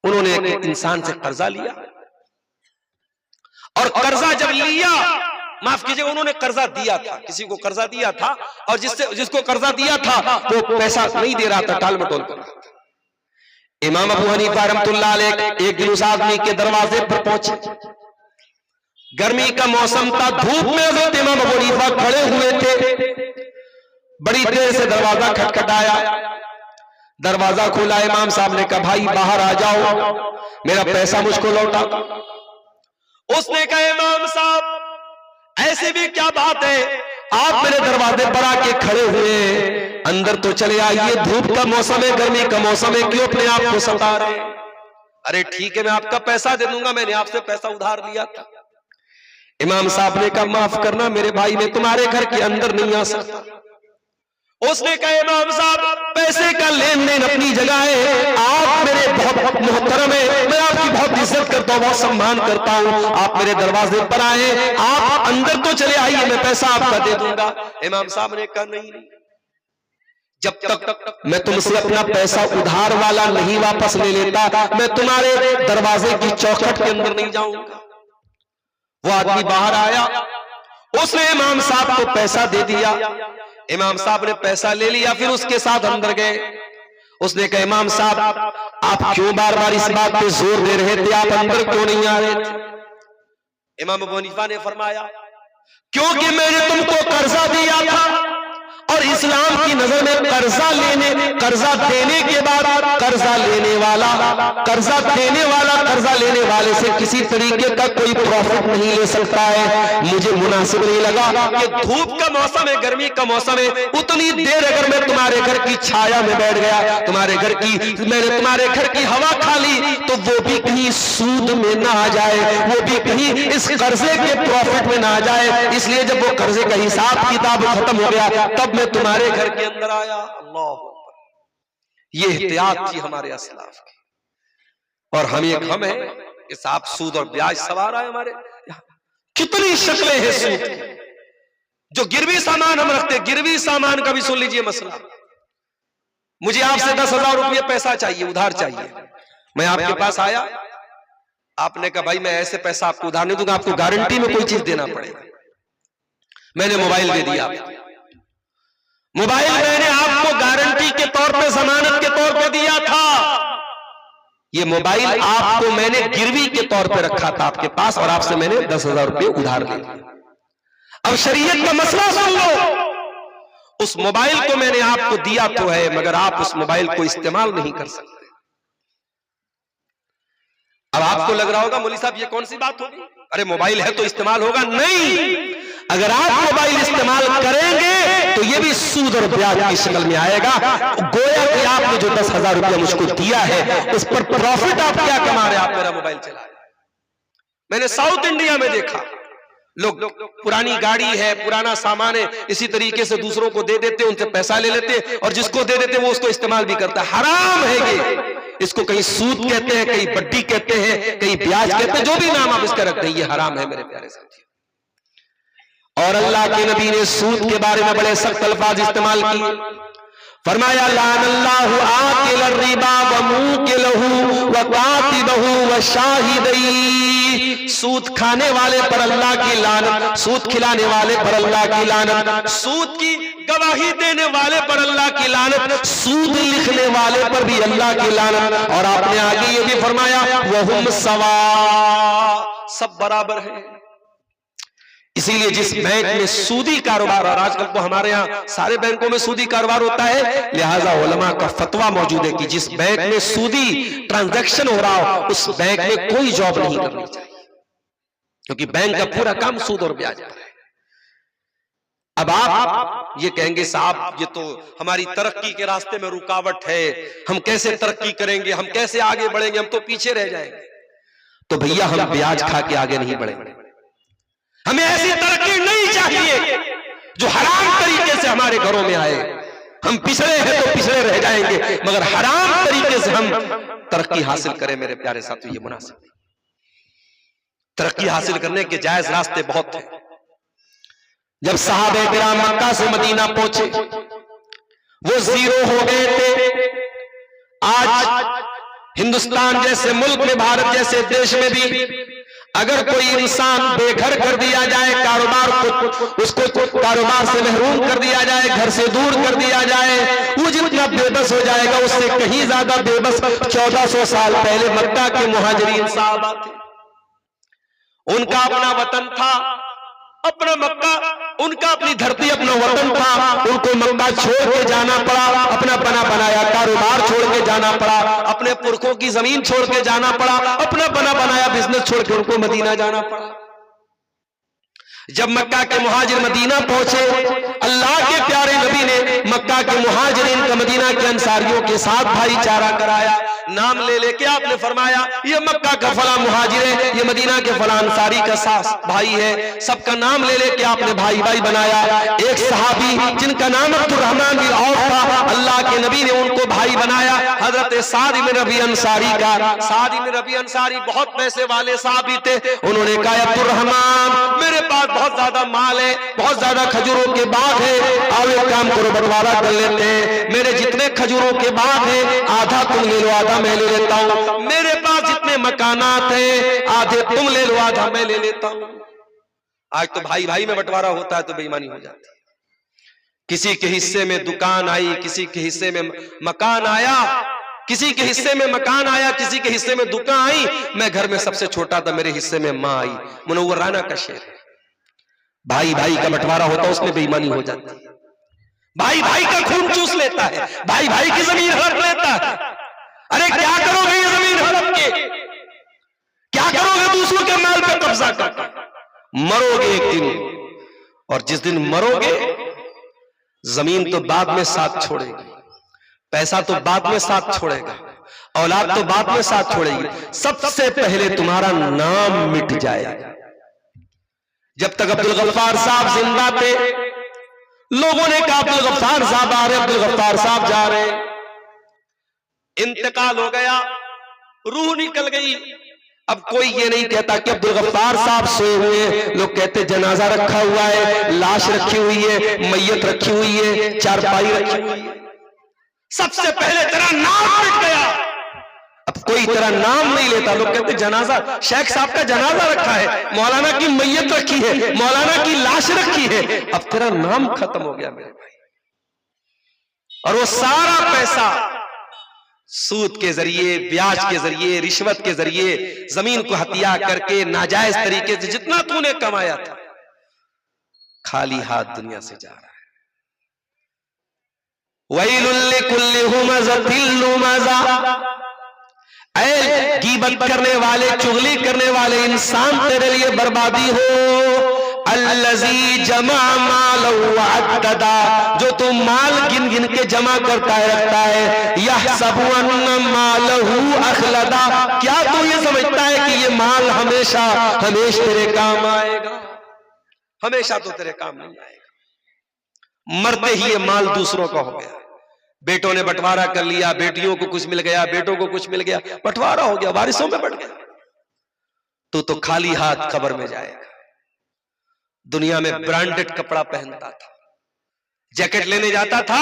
उन्होंने एक इंसान से कर्जा लिया, और कर्जा जब लिया, माफ कीजिएगा, उन्होंने कर्जा दिया था, किसी को कर्जा दिया था, और जिसको कर्जा दिया था वो पैसा नहीं दे रहा था, टाल मटोल कर रहा था। इमाम अबू हनीफा रहमतुल्लाह अलैह एक दिन उस आदमी के दरवाजे पर पहुंचे, गर्मी का मौसम था, धूप में हज़रत इमाम अबू हनीफा खड़े हुए थे। बड़ी देर से दरवाजा खटखटाया, दरवाजा खोला, इमाम साहब ने कहा भाई बाहर आ जाओ, मेरा पैसा मुझको लौटा। उसने कहा इमाम साहब ऐसे भी क्या बात है, आप मेरे दरवाजे पर आके खड़े हुए, अंदर तो चले आइए, धूप का मौसम है, गर्मी का मौसम है, क्यों अपने आप को सता रहे? अरे ठीक है, मैं आपका पैसा दे दूंगा, मैंने आपसे पैसा उधार लिया था। इमाम साहब ने कहा माफ करना मेरे भाई, मैं तुम्हारे घर के अंदर नहीं आ सकता। उसने कहा इमाम साहब पैसे का लेन देन अपनी जगह है, आप मेरे बहुत मोहतरम है, मैं आपकी बहुत इज्जत करता हूँ, बहुत सम्मान करता हूँ, आप मेरे दरवाजे पर आए, आप अंदर तो चले आइए, मैं पैसा आपका दे दूंगा। इमाम साहब ने कहा नहीं, जब तक मैं तुमसे अपना पैसा उधार वाला नहीं वापस ले लेता, मैं तुम्हारे दरवाजे की चौखट के अंदर नहीं जाऊंगा। वो आदमी बाहर आया, उसने इमाम साहब को पैसा दे दिया। इमाम साहब ने पैसा ले लिया, फिर उसके साथ अंदर गए। उसने कहा इमाम साहब आप क्यों बार बार इस बात पे जोर दे रहे थे, आप अंदर क्यों नहीं आ रहे थे? इमाम अबू हनीफा ने फरमाया क्योंकि मैंने तुमको कर्जा दिया था, और इस्लाम की नजर में कर्जा देने के बाद कर्जा लेने वाला कर्जा लेने वाले से किसी तरीके का कोई प्रॉफिट नहीं ले सकता है। मुझे मुनासिब नहीं लगा कि धूप का मौसम है, गर्मी का मौसम है, उतनी देर अगर मैं तुम्हारे घर की छाया में बैठ गया, मैंने तुम्हारे घर की हवा खा ली, तो वो भी कहीं सूद में ना आ जाए, वो भी कहीं इस कर्जे के प्रॉफिट में ना आ जाए। इसलिए जब वो कर्जे का हिसाब किताब खत्म हो गया, तब मैं तुम्हारे घर के अंदर आया। अल्लाह, ये एहतियात थी हमारे असलाफ की। और हम एक हम है कि साहब सूद और ब्याज सवार है हमारे। कितनी शक्लें हैं सूद की। जो गिरवी सामान हम रखते, गिरवी सामान का भी सुन लीजिए मसला। मुझे आपसे 10,000 रुपये पैसा चाहिए, उधार चाहिए, मैं आपके पास आया, आपने कहा भाई मैं ऐसे पैसा आपको उधार नहीं दूंगा, आपको गारंटी में कोई चीज देना पड़ेगा। मैंने मोबाइल दे दिया, मोबाइल मैंने आपको गारंटी के तौर पे, जमानत के तौर पे दिया था। ये मोबाइल आपको मैंने गिरवी के तौर पे रखा था आपके पास, और आपसे मैंने 10,000 रुपये उधार ले लिया। अब शरीयत का मसला सुन लो, उस मोबाइल को मैंने आपको दिया तो है, मगर आप उस मोबाइल को इस्तेमाल नहीं कर सकते। अब आपको लग रहा होगा मौलवी साहब ये कौन सी बात होगी, अरे मोबाइल है तो इस्तेमाल होगा। नहीं, अगर आप मोबाइल इस्तेमाल करेंगे तो ये भी सूद और ब्याज की शक्ल में आएगा। गोया कि आपने जो 10,000 रुपया मुझको दिया है, उस पर प्रॉफिट आप क्या कमा रहे हैं, आप मेरा मोबाइल चला रहे। मैंने साउथ इंडिया में देखा, लोग पुरानी गाड़ी है, पुराना सामान है, इसी तरीके से दूसरों को दे देते, उनसे पैसा ले लेते, और जिसको दे देते वो उसको इस्तेमाल भी करता है। हराम है ये, इसको कहीं सूद कहते हैं, कहीं बड्डी कहते हैं, कहीं ब्याज कहते हैं, जो भी नाम आप इसका रखते हैं, ये हराम है मेरे प्यारे साथियों। और अल्लाह के नबी ने सूद के बारे में बड़े सख्त अल्फाज इस्तेमाल किए। फरमाया लानल्लाहु आकिल रिबा व मुकिलहु व कातिबहु व शाहिदै। सूद खाने वाले पर अल्लाह की लानत, सूद खिलाने वाले पर अल्लाह की लानत, सूद की गवाही देने वाले पर अल्लाह की लानत, सूद लिखने वाले पर भी अल्लाह की लानत। और आपने आगे ये भी फरमाया वहुम सवा, सब बराबर है। इसीलिए जिस बैंक में सूदी कारोबार, और आजकल तो हमारे यहाँ सारे बैंकों में सूदी कारोबार होता है, लिहाजा उलमा का फतवा मौजूद है कि जिस बैंक में सूदी ट्रांजैक्शन हो रहा हो, उस बैंक में कोई जॉब नहीं करनी चाहिए, क्योंकि बैंक का पूरा काम सूद और ब्याज पर है। अब आप ये कहेंगे साहब ये तो हमारी तरक्की के रास्ते में रुकावट है, हम कैसे तरक्की करेंगे, हम कैसे आगे बढ़ेंगे, हम तो पीछे रह जाएंगे। तो भैया हम ब्याज खा के आगे नहीं बढ़ेंगे। हमें ऐसी तरक्की नहीं चाहिए जो हराम तरीके से हमारे घरों में आए। हम पिछड़े हैं तो पिछड़े रह जाएंगे, मगर हराम तरीके से हम तरक्की हासिल करें मेरे प्यारे साथियों, ये मुनासिब नहीं। तरक्की हासिल करने के जायज रास्ते बहुत हैं। जब सहाबे किराम मक्का से मदीना पहुंचे, वो जीरो हो गए थे। आज हिंदुस्तान जैसे मुल्क में, भारत जैसे देश में भी अगर कोई इंसान बेघर कर दिया जाए, कारोबार को उसको कारोबार से महरूम कर दिया जाए, घर से दूर कर दिया जाए, वो जितना बेबस हो जाएगा उससे कहीं ज्यादा बेबस 1400 साल पहले मक्का के मुहाजिरीन साहबा थे। उनका अपना वतन था, अपना मक्का, उनका अपनी धरती, अपना वतन था। उनको मक्का छोड़ के जाना पड़ा, अपना बना बनाया कारोबार छोड़ के जाना पड़ा, अपने पुरखों की जमीन छोड़ के जाना पड़ा, अपना बना बनाया बिजनेस छोड़ के उनको मदीना जाना पड़ा। जब मक्का के मुहाजिर मदीना पहुंचे, अल्लाह के प्यारे नबी ने मक्का के मुहाजिरीन का मदीना के अंसारियों के साथ भाईचारा कराया। नाम ले लेके आपने फरमाया ये मक्का का फला मुहाजिर है, ये मदीना के फला अंसारी का भाई है। सबका नाम ले लेके आपने भाई भाई बनाया। एक सहाबी जिनका नाम अब्दुर्रहमान बिन औफ था, अल्लाह के नबी ने उनको भाई बनाया। हजरत साद इब्न रबी अंसारी का। साद इब्न रबी अंसारी बहुत पैसे वाले साहबी थे। उन्होंने कहा अब्दुर्रहमान मेरे पास बहुत ज्यादा माल है, बहुत ज्यादा खजूरों के बाग है, आओ एक काम करो बंटवारा कर लेते हैं। मेरे जितने खजूरों के बाग है आधा तुम ले लो आधा मैं ले लेता हूं। मेरे पास जितने मकानात हैं आधे तुम ले लो आधा मैं ले लेता हूं। आज तो भाई भाई में बंटवारा होता है तो बेईमानी हो जाती है। किसी के हिस्से में दुकान आई, किसी के हिस्से में मकान आया, किसी के हिस्से में मकान आया, किसी के हिस्से में दुकान आई। मैं घर में सबसे छोटा था, मेरे हिस्से में मां आई। मुनव्वर राना का शेर है। भाई भाई का बंटवारा होता है उसमें बेईमानी हो जाती है। भाई भाई का खून चूस लेता है, भाई भाई की जमीन हड़प लेता है। अरे क्या करोगे ये जमीन हड़प के, क्या करोगे दूसरों के माल पे कब्जा करके? मरोगे एक दिन, और जिस दिन मरोगे जमीन तो बाद में साथ छोड़ेगी, पैसा तो बाद में साथ छोड़ेगा, औलाद तो बाद में साथ छोड़ेगी, सबसे पहले तुम्हारा नाम मिट जाएगा। जब तक अब्दुल गफ्फार साहब जिंदा थे लोगों ने कहा अब्दुल गफ्फार साहब आ रहे, अब्दुल गफ्फार साहब जा रहे। इंतकाल हो गया, रूह निकल गई। अब कोई ये नहीं कहता कि अब्दुल गफ्फार साहब सोए हुए हैं, लोग कहते जनाजा रखा हुआ है, लाश रखी हुई है, मैयत रखी हुई है, चारपाई रखी हुई है। सबसे पहले तेरा नाम मिट गया। अब कोई तेरा नाम नहीं लेता, लोग कहते जनाजा, शेख साहब का जनाजा रखा है, मौलाना की मैयत रखी है, मौलाना की लाश रखी है। अब तेरा नाम खत्म हो गया मेरे भाई। और वो सारा पैसा सूद के जरिए, ब्याज के जरिए, रिश्वत के जरिए, जमीन को हत्या करके नाजायज तरीके से जितना तूने कमाया था, खाली हाथ दुनिया से जा रहा है। वैलुल लिकुल्लि हुमज़तिल लुमज़ा, ऐ गीबत करने वाले, चुगली करने वाले इंसान तेरे लिए बर्बादी हो। अल्लज़ी जमा मालहु वअद्ददा, जो तू माल गिन गिन के जमा करता है रखता है। यहसबु अन्ना मालहु अखलदा, क्या तू ये समझता है कि ये माल हमेशा हमेशा तेरे काम आएगा? हमेशा तो तेरे काम नहीं आएगा। मरते ही ये माल दूसरों का हो गया। बेटों ने बंटवारा कर लिया, बेटियों को कुछ मिल गया, बेटों को कुछ मिल गया, बंटवारा हो गया, वारिसों में बढ़ गया। तो खाली हाथ कब्र में जाएगा। दुनिया में ब्रांडेड कपड़ा पहनता था, जैकेट लेने जाता था,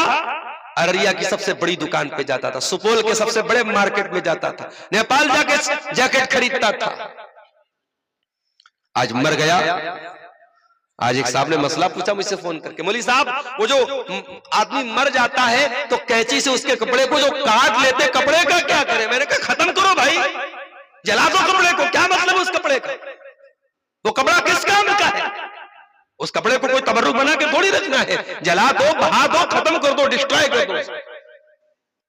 अररिया की सबसे बड़ी दुकान पे जाता था, सुपौल के सबसे बड़े मार्केट में जाता था, नेपाल जाके जैकेट खरीदता था। आज मर गया। आज एक साहब ने मसला पूछा मुझसे फोन करके, मौलवी साहब वो जो आदमी मर जाता है तो कैंची से उसके कपड़े को जो काट लेते, कपड़े का क्या करें? मैंने कहा खत्म करो भाई, जला दो कपड़े को, क्या मतलब उस कपड़े का? वो कपड़ा किस काम का है? उस कपड़े को कोई तबर्रुक बना के थोड़ी रखना है। जला दो, बहा दो, खत्म कर दो, डिस्ट्रॉय कर दो।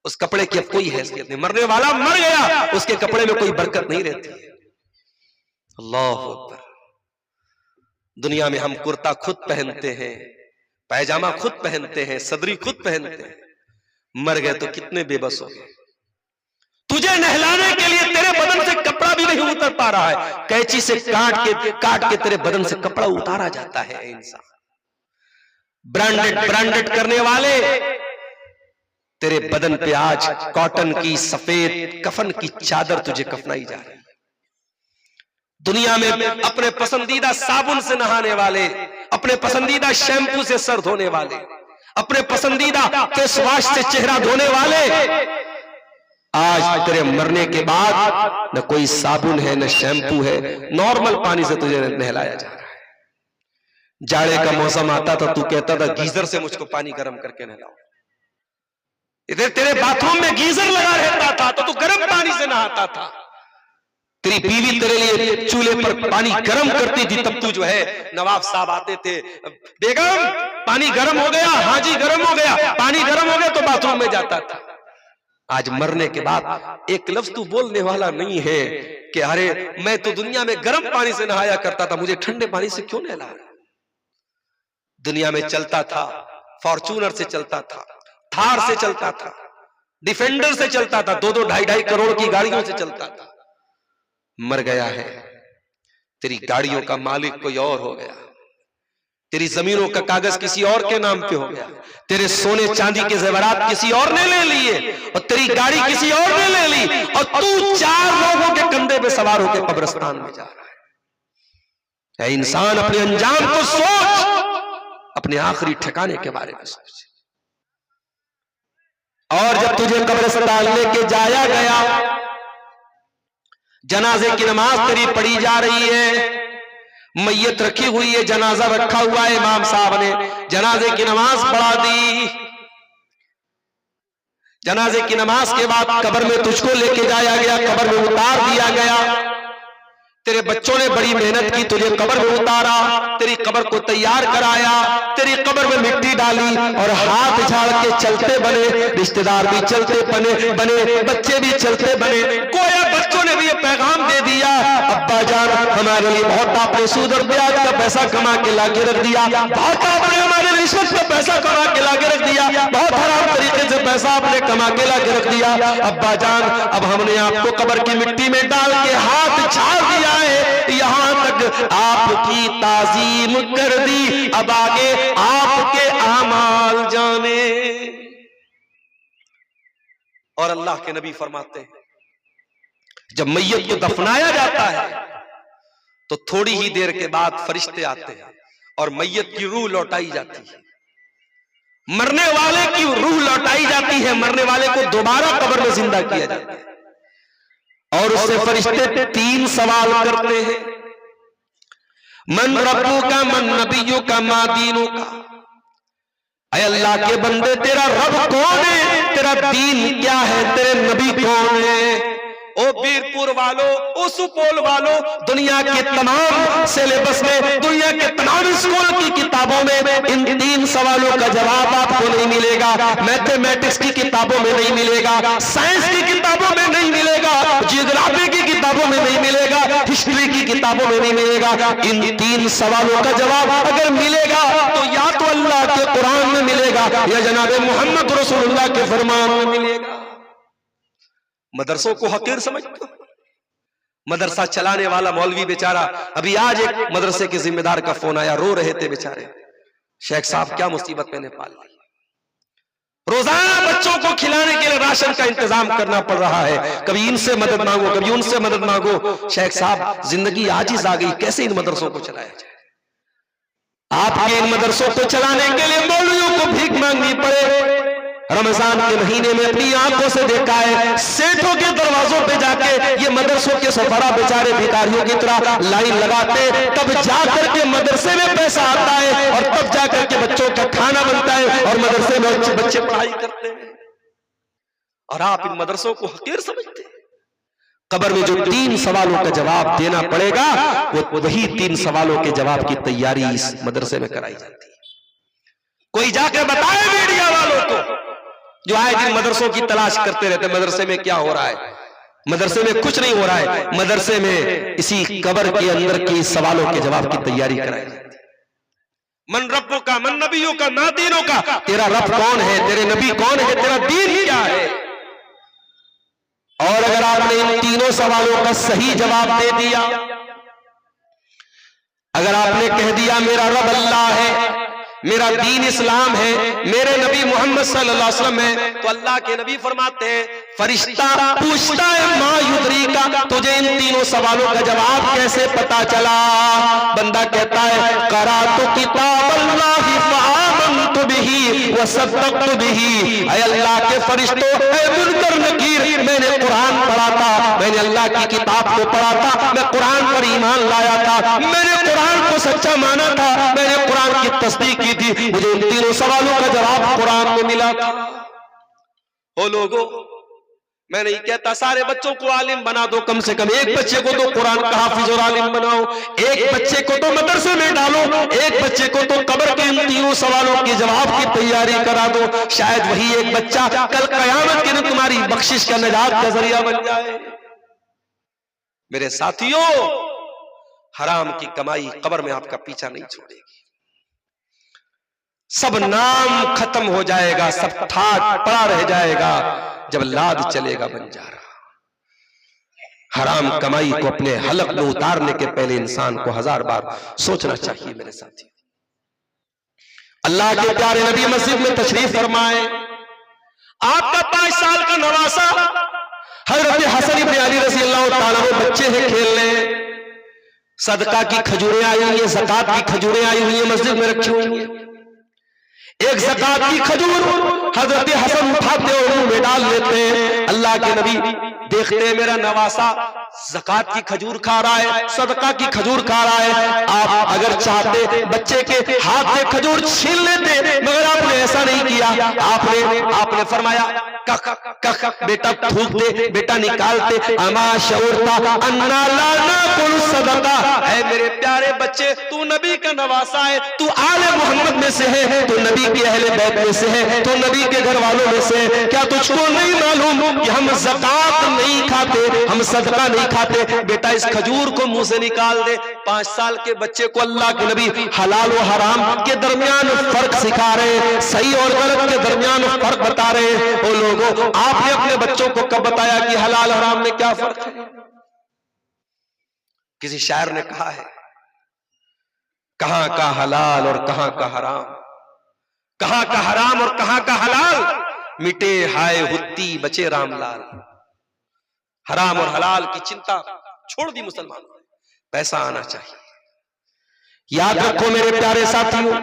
उस कपड़े की अब कोई हैसियत नहीं। मरने वाला मर गया, उसके कपड़े में कोई बरकत नहीं रहती है। अल्लाह अकबर। दुनिया में हम कुर्ता खुद पहनते हैं, पैजामा खुद पहनते हैं, सदरी खुद पहनते हैं। मर गए तो कितने बेबस हो गए। तुझे नहलाने के लिए तेरे बदन से कपड़ा भी नहीं उतर पा रहा है, कैंची से काट के तेरे बदन से कपड़ा उतारा जाता है। इंसान ब्रांडेड करने वाले तेरे बदन पे आज कॉटन की सफेद कफन की चादर तुझे कफनाई जा रही है। दुनिया में अपने पसंदीदा साबुन से नहाने वाले, अपने पसंदीदा शैम्पू से सर धोने वाले, अपने पसंदीदा फेस वॉश से चेहरा धोने वाले, आज तेरे मरने के बाद न कोई साबुन है न शैम्पू है, नॉर्मल पानी से तुझे नहलाया जा रहा है। जाड़े का मौसम आता था, तू कहता था गीजर से मुझको पानी गर्म करके नहलाओ। इधर तेरे बाथरूम में गीजर लगा रहता था तो तू गर्म पानी से नहाता था। तेरी बीवी तेरे लिए चूल्हे पर पानी गर्म करती थी, तब तू जो है, नवाब साहब आते थे, बेगम पानी गर्म हो गया, हाँ जी गर्म हो गया, पानी गर्म हो गया तो बाथरूम में जाता था। आज मरने के बाद एक लफ्ज तू बोलने वाला नहीं है कि अरे मैं तो दुनिया में गर्म पानी से नहाया करता था, मुझे ठंडे पानी से क्यों नहला? दुनिया में चलता था, फॉर्च्यूनर से चलता था, थार से चलता था, डिफेंडर से चलता था, 2-2 ढाई-ढाई करोड़ की गाड़ियों से चलता था, मर गया है। तेरी गाड़ियों का मालिक कोई और हो गया, तेरी जमीनों का कागज किसी और के नाम पे हो गया, तेरे सोने चांदी के जेवरात किसी और ने ले लिए और तेरी गाड़ी किसी और ने ले ली, और तू 4 लोगों के कंधे पे सवार होकर कब्रिस्तान में जा रहा है। इंसान अपने अंजाम को सोच, अपने आखिरी ठिकाने के बारे में सोच। और जब तुझे कब्रिस्तान लेके जाया गया, जनाजे की नमाज तेरी पढ़ी जा रही है, मैयत रखी हुई है, जनाजा रखा हुआ है, इमाम साहब ने जनाजे की नमाज पढ़ा दी। जनाजे की नमाज के बाद कब्र में तुझको लेके जाया गया, कब्र में उतार दिया गया। तेरे बच्चों ने बड़ी मेहनत की, तुझे कब्र में उतारा, तेरी कब्र को तैयार कराया, तेरी कब्र में मिट्टी डाली और हाथ झाड़ के चलते बने, रिश्तेदार भी चलते बने, बच्चे भी चलते बने। गोया बच्चों ने भी ये पैगाम दे दिया, अब्बा जान हमारे लिए बहुत आपने सूद और ब्याज का पैसा कमा के लाके रख दिया, बहुत आपने हमारे रिश्वत का पैसा कमा के लाके रख दिया, बहुत हराम तरीके से पैसा आपने कमा के लाके रख दिया। अब्बा जान अब हमने आपको कब्र की मिट्टी में डाल के हाथ झाड़ दिया है, यहां तक आपकी ताजीम कर दी, अब आगे आपके आमाल जाने। और अल्लाह के नबी फरमाते हैं, जब मैयत को दफनाया जाता है तो थोड़ी ही देर के बाद फरिश्ते आते हैं और मैयत की रूह लौटाई जाती है, मरने वाले की रूह लौटाई जाती है, मरने वाले को दोबारा कब्र में जिंदा किया जाता है। और उससे फरिश्ते 3 सवाल करते हैं, मन रब्बू का, मन नबियू का, मा दीनू का। ऐ अल्लाह के बंदे, तेरा रब कौन है, तेरा दीन क्या है, तेरे नबी कौन है। ओ वीरपुर वालों, ओ सुपौल वालों, दुनिया के तमाम सिलेबस में, दुनिया के तमाम स्कूल की किताबों में इन 3 सवालों का जवाब आपको नहीं मिलेगा। मैथमेटिक्स की किताबों में नहीं मिलेगा, साइंस की किताबों में नहीं मिलेगा, जियोग्राफी की किताबों में नहीं मिलेगा, हिस्ट्री की किताबों में नहीं मिलेगा। इन 3 सवालों का जवाब अगर मिलेगा तो या तो अल्लाह के कुरान में मिलेगा या जनाब मोहम्मद रसूलुल्लाह के फरमान में मिलेगा। मदरसों को हकीर समझते हो? मदरसा चलाने वाला मौलवी बेचारा, अभी आज एक मदरसे के जिम्मेदार का फोन आया, रो रहे थे बेचारे, शेख साहब क्या मुसीबत मैंने पाल ली, रोजाना बच्चों को खिलाने के लिए राशन का इंतजाम करना पड़ रहा है, कभी इनसे मदद मांगो, कभी उनसे मदद मांगो। शेख साहब जिंदगी आजिज आ गई, कैसे इन मदरसों को चलाया जाए। आपके इन मदरसों को चलाने के लिए मौलवियों को भीख मांगनी पड़े। रमजान के महीने में अपनी आंखों से देखा है, सेठों के दरवाजों पे जाके ये मदरसों के सफरा बेचारे भिखारियों की तरह लाइन लगाते, तब जाकर के मदरसे में पैसा आता है और तब जाकर के बच्चों का खाना बनता है और मदरसे में बच्चे पढ़ाई करते हैं। और आप इन मदरसों को हकीर समझते हैं। कब्र में जो 3 सवालों का जवाब देना पड़ेगा, वो वही 3 सवालों के जवाब की तैयारी इस मदरसे में कराई जाती है। कोई जाकर बताए मीडिया वालों को जो आए दिन मदरसों की तलाश करते रहते, मदरसे में क्या हो रहा है, मदरसे में कुछ नहीं हो रहा है, मदरसे में इसी कब्र के अंदर के सवालों के जवाब की तैयारी कराई जाती है। मन रब्बों का, मन नबियों का, मा दीनों का, तेरा रब कौन है, तेरे नबी कौन है, तेरा दीन क्या है। और अगर आपने इन 3 सवालों का सही जवाब दे दिया, अगर आपने कह दिया मेरा रब अल्लाह है, मेरा दीन इस्लाम है, मेरे नबी मोहम्मद सल्लल्लाहु अलैहि वसल्लम है, तो अल्लाह के नबी फरमाते हैं, फरिश्ता पूछता है मा युदरी का, तुझे इन 3 सवालों का जवाब कैसे पता चला। बंदा कहता है करातु किताब अल्लाह फआमनतु बिही व सद्दक़तु बिही। ऐ अल्लाह के फरिश्तों, ऐ मुनकर नकीर, मैंने कुरान पढ़ा था, मैंने अल्लाह की किताब को पढ़ा था, मैं कुरान पर ईमान लाया था, मैंने कुरान को सच्चा माना था, मैंने कुरान की तस्दीक की थी, मुझे इन 3 सवालों का जवाब कुरान में मिला था। ओ लोगों, मैं नहीं कहता सारे बच्चों को आलिम बना दो, कम से कम एक बच्चे को तो कुरान का हाफिज और आलिम बनाओ, एक बच्चे को तो मदरसे में डालो, एक बच्चे को तो कब्र के इन 3 सवालों के जवाब की तैयारी करा दो। शायद वही एक बच्चा कल कयामत के दिन तुम्हारी बख्शिश का निजात का जरिया बन जाए। मेरे साथियों, हराम की कमाई कब्र में आपका पीछा नहीं छोड़ेगी। सब नाम खत्म हो जाएगा, सब ठाट पड़ा रह जाएगा। जब लाद चलेगा बंजारा। हराम कमाई को अपने हलक में उतारने के पहले इंसान को 1000 बार सोचना चाहिए मेरे साथी। अल्लाह के प्यारे नबी मस्जिद में तशरीफ फरमाए, आपका 5 साल का नवासा हजरत हसन इब्न अली रज़ी अल्लाह ताला अन्हु बच्चे हैं, खेलने, सदका की खजूरें आई हुई है, ज़कात की खजूरें आई हुई है, मस्जिद में रखी हुई है। एक ज़कात की खजूर हजरत हसन उठाते और मुंह में डाल लेते हैं। अल्लाह के नबी देखते हैं मेरा नवासा ज़कात की खजूर खा रहा है, सदका की खजूर खा रहा है। आप अगर चाहते बच्चे के हाथ से खजूर छीन लेते, मगर आपने ऐसा नहीं किया। आपने फरमाया कख कख बेटा थूक दे, बेटा निकालते। अमा शऊरता अन्ना ला नाकुल सदका, ऐ मेरे प्यारे बच्चे, तू नबी का नवासा है, तू आले मोहम्मद में से है, तू नबी के अहले बैत में से है, तू नबी के घर वालों में से है। क्या तुझको नहीं मालूम कि हम ज़कात नहीं खाते, हम सदका नहीं खाते? बेटा इस खजूर को मुंह से निकाल दे। 5 साल के बच्चे को अल्लाह के नबी हलाल और हराम के दरमियान फर्क सिखा रहे, सही और गलत के दरमियान फर्क बता रहे हैं। वो लोगों, आपने अपने बच्चों को कब बताया कि हलाल हराम में क्या फर्क है? किसी शायर ने कहा है, कहां का हलाल और कहां का हराम, कहां का हराम और कहां का हलाल, मिटे हाय हुत्ती बचे रामलाल। हराम और हलाल की चिंता छोड़ दी मुसलमानों ने, पैसा आना चाहिए। याद रखो मेरे प्यारे साथियों,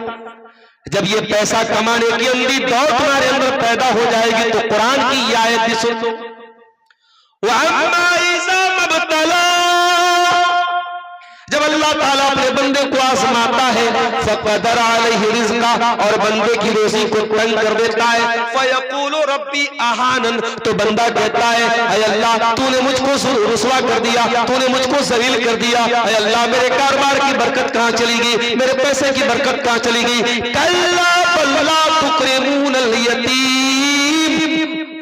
जब ये पैसा कमाने की अंधी दौड़ तुम्हारे अंदर पैदा हो जाएगी तो कुरान की ये आयत भी सुन लो, जब अल्लाह ताला अपने बंदे को आजमाता है, फक़दर अलैहि रिज़्क़ा, और बंदे की रोजी को तंग कर देता है, फ़यक़ूलु रब्बी अहानन, तो बंदा कहता है, ऐ अल्लाह तूने मुझको रुसवा कर दिया, तूने मुझको ज़लील कर दिया। ऐ अल्लाह मेरे कारोबार की बरकत कहां चली गई, मेरे पैसे की बरकत कहां चली गई? कल्ला बल ला तुक्रिमूनल यतीम,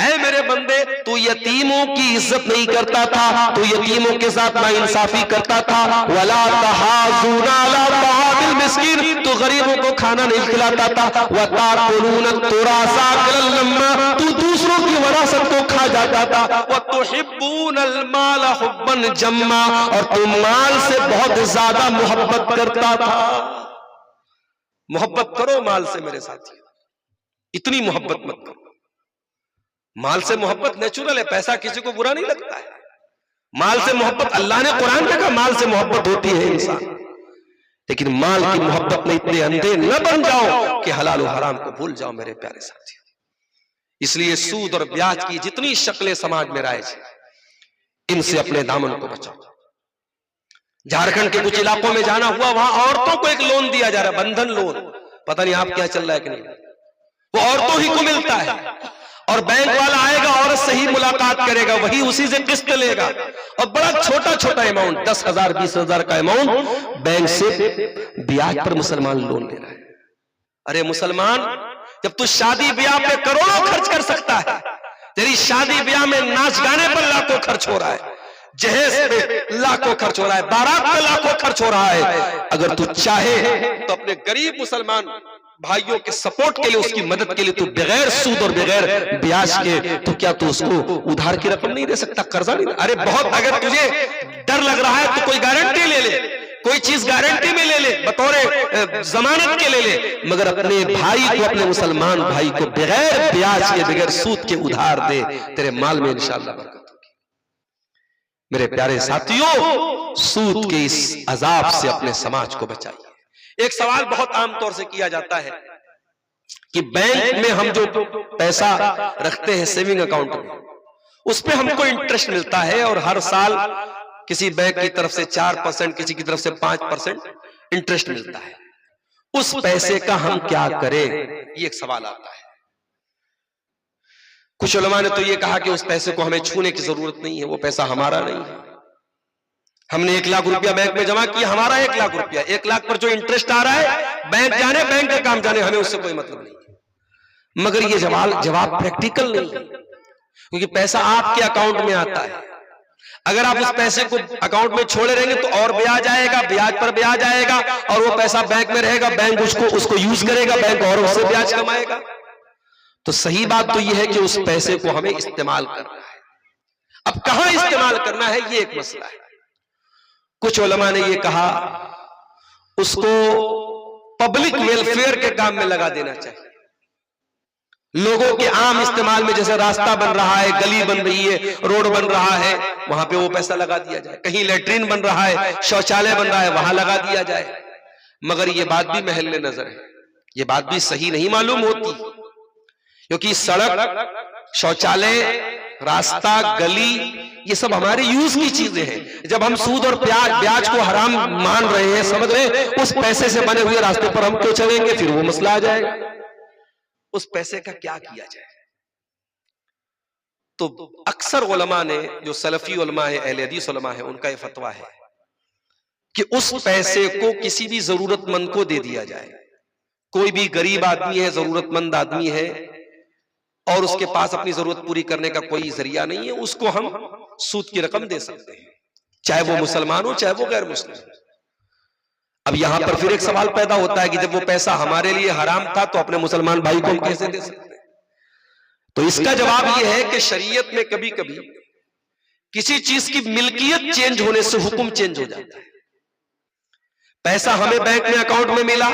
ऐ मेरे बंदे तू यतीमों की इज्जत नहीं करता था, तू यतीमों के साथ नाइंसाफी करता था। वला तहाज़ूना अला तआमिल मिस्कीन, तू गरीबों को खाना नहीं खिलाता था। व ताकुलून तुरासा अकलन लम्मा, तू दूसरों की विरासत को खा जाता था। व तुहिब्बूनल माल हुब्बन जम्मा, और तू माल से बहुत ज्यादा मोहब्बत करता था। मोहब्बत करो माल से मेरे साथी, इतनी मोहब्बत मत करो। माल से मोहब्बत नेचुरल है, पैसा किसी को बुरा नहीं लगता है। माल से मोहब्बत, अल्लाह ने कुरान में कहा माल से मोहब्बत होती है इंसान, लेकिन माल की मोहब्बत में इतने अंधे न बन जाओ कि हलाल और हराम को भूल जाओ मेरे प्यारे साथी। इसलिए सूद और ब्याज की जितनी शक्लें समाज में राइज है, इनसे अपने दामन को बचाओ। झारखंड के कुछ इलाकों में जाना हुआ, वहां औरतों को एक लोन दिया जा रहा है, बंधन लोन, पता नहीं आप क्या चल रहा है कि नहीं, वो औरतों ही को मिलता है। और बैंक वाला आएगा, औरत से ही मुलाकात करेगा, वही उसी से किस्त लेगा, और बड़ा छोटा छोटा अमाउंट 10,000 20,000 का अमाउंट बैंक से ब्याज पर मुसलमान लोन ले रहा है। अरे मुसलमान, जब तू शादी ब्याह पे करोड़ों खर्च कर सकता है, तेरी शादी ब्याह में नाच गाने पर लाखों खर्च हो रहा है, जहेज पे लाखों खर्च हो रहा है, बारात पे लाखों खर्च हो रहा है। अगर तू चाहे तो अपने गरीब मुसलमान भाइयों के सपोर्ट के लिए, उसकी मदद के लिए, तू बगैर सूद और बगैर ब्याज के, तो क्या तू उसको उधार की रकम नहीं दे सकता, कर्जा नहीं? अरे बहुत, अगर तुझे डर लग रहा है तो कोई गारंटी ले ले, कोई चीज गारंटी में ले ले, बतौर जमानत के ले ले, मगर अपने भाई को, अपने मुसलमान भाई को बगैर ब्याज के, बगैर सूद के उधार दे, तेरे माल में इंशाअल्लाह बरकत होगी। मेरे प्यारे साथियों, सूद के इस अजाब से अपने समाज को बचाइए। एक सवाल बहुत आमतौर से किया जाता है कि बैंक में हम जो पैसा रखते हैं सेविंग अकाउंट में, उस पे हमको इंटरेस्ट मिलता है, और हर साल किसी बैंक की तरफ से 4%, किसी की तरफ से 5% इंटरेस्ट मिलता है। उस पैसे का हम क्या करें, ये एक सवाल आता है। कुछ उलमा ने तो ये कहा कि उस पैसे को हमें छूने की जरूरत नहीं है, वो पैसा हमारा नहीं है। हमने 1 लाख रुपया बैंक में जमा किया, हमारा 1 लाख रुपया, 1 लाख पर जो इंटरेस्ट आ रहा है, बैंक जाने, बैंक का काम जाने, हमें उससे कोई मतलब नहीं। मगर ये जवाब प्रैक्टिकल नहीं है, क्योंकि पैसा आपके अकाउंट में आता है। अगर आप उस पैसे को अकाउंट में छोड़े रहेंगे तो और ब्याज आएगा, ब्याज पर ब्याज आएगा, और वो पैसा बैंक में रहेगा, बैंक उसको यूज करेगा, बैंक और उससे ब्याज कमाएगा। तो सही बात तो यह है कि उस पैसे को हमें इस्तेमाल करना है। अब कहां इस्तेमाल करना है ये एक मसला है। कुछ उलमा ने यह कहा उसको पब्लिक वेलफेयर के काम में लगा देना चाहिए, लोगों के आम इस्तेमाल में, जैसे रास्ता बन रहा है, गली बन रही है, रोड बन रहा है, वहां पे वो पैसा लगा दिया जाए। कहीं लेटरिन बन रहा है, शौचालय बन रहा है, वहां लगा दिया जाए। मगर ये बात भी महल नजर है, ये बात भी सही नहीं मालूम होती, क्योंकि सड़क, शौचालय, रास्ता, गली, ये सब हमारे यूज की चीजें हैं। जब हम सूद और ब्याज को हराम मान रहे हैं, समझ रहे हैं, उस पैसे से बने हुए रास्ते पर हम क्यों चलेंगे? फिर वो मसला आ जाएगा, उस पैसे का क्या किया जाए। तो अक्सर उलमा ने, जो सलफी उलमा है, अहले हदीस उलमा है, उनका यह फतवा है कि उस पैसे को किसी भी जरूरतमंद को दे दिया जाए। कोई भी गरीब आदमी है, जरूरतमंद आदमी है और उसके पास अपनी जरूरत पूरी करने का कोई जरिया नहीं है, उसको हम सूद की रकम दे सकते हैं, चाहे वो मुसलमान हो चाहे वो गैर मुस्लिम। अब यहां पर फिर एक सवाल पैदा होता है कि जब वो पैसा हमारे लिए हराम था तो अपने मुसलमान भाई को हम कैसे दे सकते हैं? तो इसका जवाब यह है कि शरीयत में कभी कभी किसी चीज की मिल्कियत चेंज होने से हुक्म चेंज हो जाता है। पैसा हमें बैंक में अकाउंट में मिला,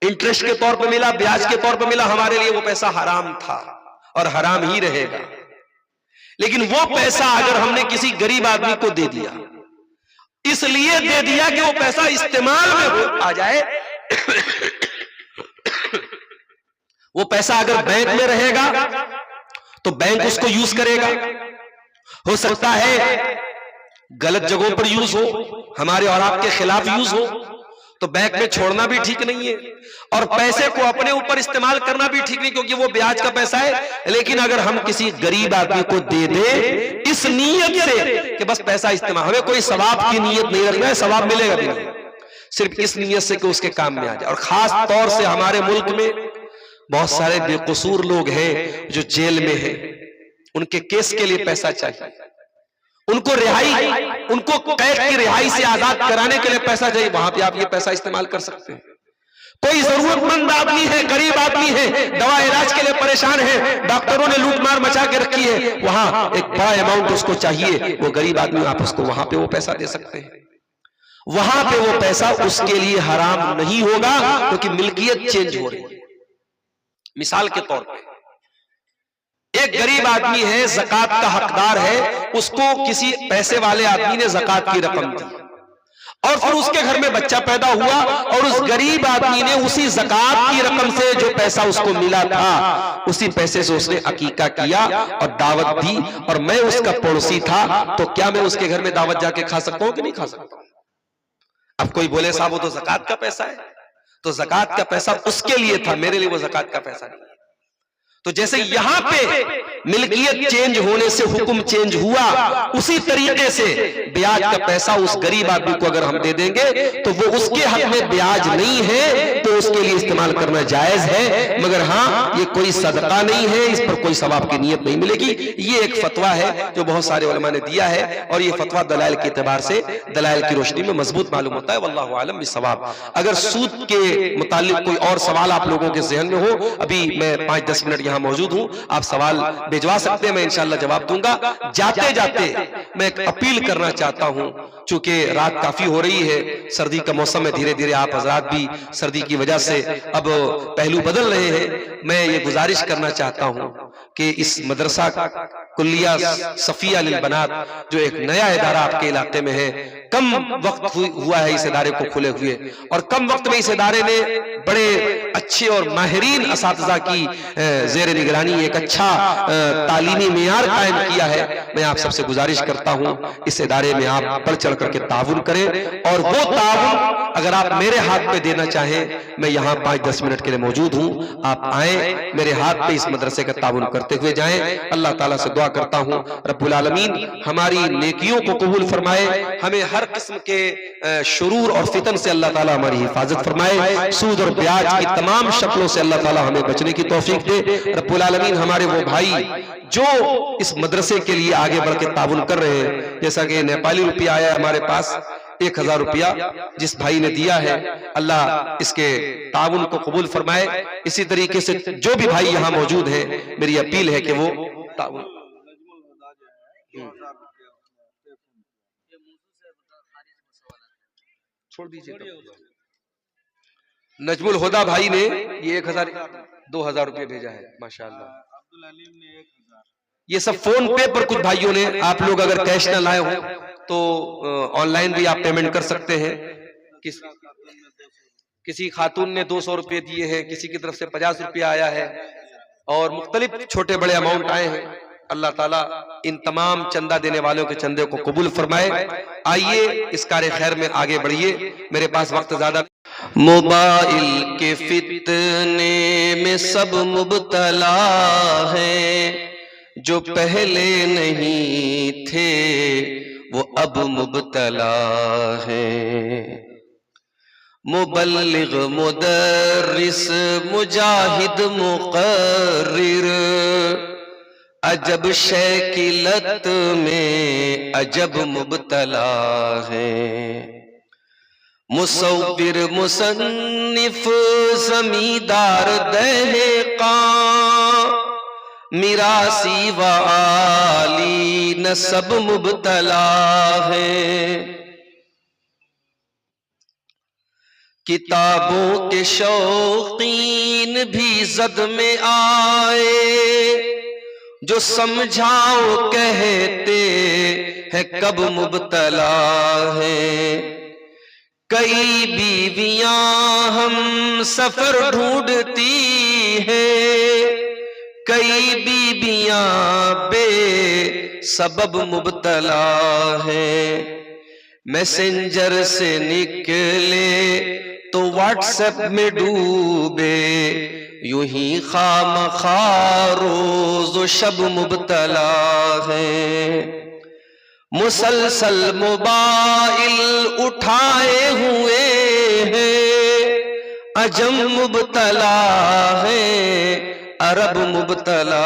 इंटरेस्ट के तौर पर मिला, ब्याज के तौर पर मिला, हमारे लिए वो पैसा हराम था और हराम ही रहेगा। लेकिन वो पैसा अगर हमने किसी गरीब आदमी को दे दिया, इसलिए दे दिया कि वो पैसा इस्तेमाल में आ जाए, वो पैसा अगर बैंक में रहेगा तो बैंक उसको यूज करेगा। हो सकता है गलत जगहों पर यूज हो, हमारे और आपके खिलाफ यूज हो, तो बैंक में छोड़ना भी ठीक नहीं है और पैसे को अपने ऊपर इस्तेमाल करना भी ठीक नहीं, क्योंकि वो ब्याज का पैसा है। लेकिन अगर हम किसी गरीब आदमी को दे दे इस नीयत से कि बस पैसा इस्तेमाल, हमें कोई सवाब की नीयत नहीं रखना है, सवाब मिलेगा भी नहीं, सिर्फ इस नीयत से कि उसके काम में आ जाए। और खास तौर से हमारे मुल्क में बहुत सारे बेकसूर लोग हैं जो जेल में हैं, उनके केस के लिए पैसा चाहिए, उनको रिहाई, उनको कैद की रिहाई से आजाद कराने के लिए पैसा चाहिए, वहां पे आप ये पैसा इस्तेमाल कर सकते हैं। कोई जरूरतमंद आदमी है, गरीब आदमी है, दवा इलाज के लिए परेशान है, डॉक्टरों ने लूटमार मचा के रखी है, वहां एक बड़ा अमाउंट उसको चाहिए, वो गरीब आदमी, आप उसको वहां पे वो पैसा दे सकते हैं। वहां पे वो पैसा उसके लिए हराम नहीं होगा, क्योंकि मिल्कियत चेंज हो रही है। मिसाल के तौर पे एक गरीब आदमी है, ज़कात का हकदार है, उसको किसी पैसे वाले आदमी ने ज़कात की रकम दी और फिर उसके घर में बच्चा पैदा हुआ और उस गरीब आदमी ने उसी ज़कात की रकम से जो पैसा उसको मिला था, उसी पैसे से उसने अकीका किया और दावत दी, और मैं उसका पड़ोसी था, तो क्या मैं उसके घर में दावत जाके खा सकता हूं कि नहीं खा सकता? अब कोई बोले साहब वो तो ज़कात का पैसा है, तो ज़कात का पैसा उसके लिए था, मेरे लिए वो ज़कात का पैसा नहीं। तो जैसे यहां पे मिल्कियत चेंज होने से हुक्म चेंज हुआ, उसी तरीके से ब्याज का पैसा उस गरीब आदमी को अगर हम दे देंगे तो वो उसके हक में ब्याज नहीं है, तो उसके लिए इस्तेमाल करना जायज है, मगर हाँ ये कोई सदका नहीं है, इस पर कोई सवाब की नियत नहीं मिलेगी। ये एक फतवा है जो बहुत सारे उलमा ने दिया है और ये फतवा दलाइल के एतबार से, दलाइल की रोशनी में मजबूत मालूम होता है। वल्लाहु आलम बिस्सवाब। अगर सूद के मुतालिक कोई और सवाल आप लोगों के जहन में हो, अभी मैं 5-10 मिनट यहाँ मौजूद हूँ, आप सवाल भिजवा सकते हैं, मैं इंशाअल्लाह जवाब दूंगा। जाते जाते मैं एक अपील करना चाहता हूँ, चूंकि रात काफी हो रही है, सर्दी का मौसम है, धीरे धीरे आप हजरात भी सर्दी की वजह से अब पहलू बदल रहे हैं। मैं ये गुजारिश करना चाहता हूँ कि इस मदरसा कुल्लिया सफिया लिल बनात, जो एक नया इदारा आपके इलाके में है, कम वक्त हुआ है इस इदारे को खुले हुए, और कम वक्त में इस इदारे ने बड़े अच्छे और माहिरीन असातिज़ा की ज़ेर निगरानी एक अच्छा तालीमी मेयार कायम किया है। मैं आप सबसे गुजारिश करता हूँ इस इदारे में आप बढ़ चढ़ करके ताउन करें, और वो ताउन अगर आप मेरे हाथ पे देना चाहें, मैं यहाँ 5-10 मिनट के लिए मौजूद हूँ, आप आए मेरे हाथ पे इस मदरसे का ताउन करते हुए जाएं। अल्लाह ताला से दुआ करता हूँ रब्बुल आलमीन हमारी नेकियों को कबूल फरमाए, हमें हर किस्म के शुरूर और फितन से अल्लाह ताला हमारी हिफाजत फरमाए, सूद और ब्याज की तमाम शक्लों से अल्लाह ताला हमें बचने की तौफीक दे। रब्बुल आलमीन हमारे वो भाई जो इस मदरसे के लिए आगे बढ़ के ताउन कर रहे हैं, जैसा कि नेपाली रुपया आया हमारे पास, 1000 रुपया जिस भाई ने दिया है, अल्लाह इसके ताउन को कबूल फरमाए। इसी तरीके से जो भी भाई यहाँ मौजूद है, मेरी अपील है कि वो ताउन छोड़ दीजिए। नजमुल हुदा भाई ने ये 2000 रुपये भेजा है, माशाअल्लाह। अब्दुल अलीम ने 1000। ये सब फोन पे पर कुछ भाइयों ने, आप लोग अगर कैश ना लाए हो तो ऑनलाइन भी आप पेमेंट कर सकते हैं। किसी खातून ने 200 रुपये दिए हैं, किसी की तरफ से 50 रुपया आया है और मुख्तलिफ छोटे बड़े अमाउंट आए हैं। अल्लाह ताला इन तमाम चंदा देने वालों के चंदे को कबूल फरमाए। आइए इस कार्य खैर में आगे बढ़िए, मेरे पास वक्त ज्यादा। मोबाइल के फितने में सब मुब्तला हैं, जो पहले नहीं थे वो अब मुब्तला हैं। मुबल्लिग, मुदर्रिस, मुजाहिद, मुक़र्रिर, अजब शय की लत में अजब मुब्तला हैं। मुसव्विर, मुसन्निफ, ज़मींदार, दहक़ां, मिरासी व आली न सब मुब्तला हैं। किताबों के शौकीन भी ज़द में आए, जो समझाओ कहते हैं कब मुब्तला है। कई बीवियां हम सफर ढूंढती हैं, कई बीबियां बेसबब मुब्तला हैं। मैसेंजर से निकले तो व्हाट्सएप में डूबे, यूं ही खामखा रोज़ शब मुब्तला है। मुसलसल मोबाइल उठाए हुए हैं, अजम मुब्तला है, अरब मुब्तला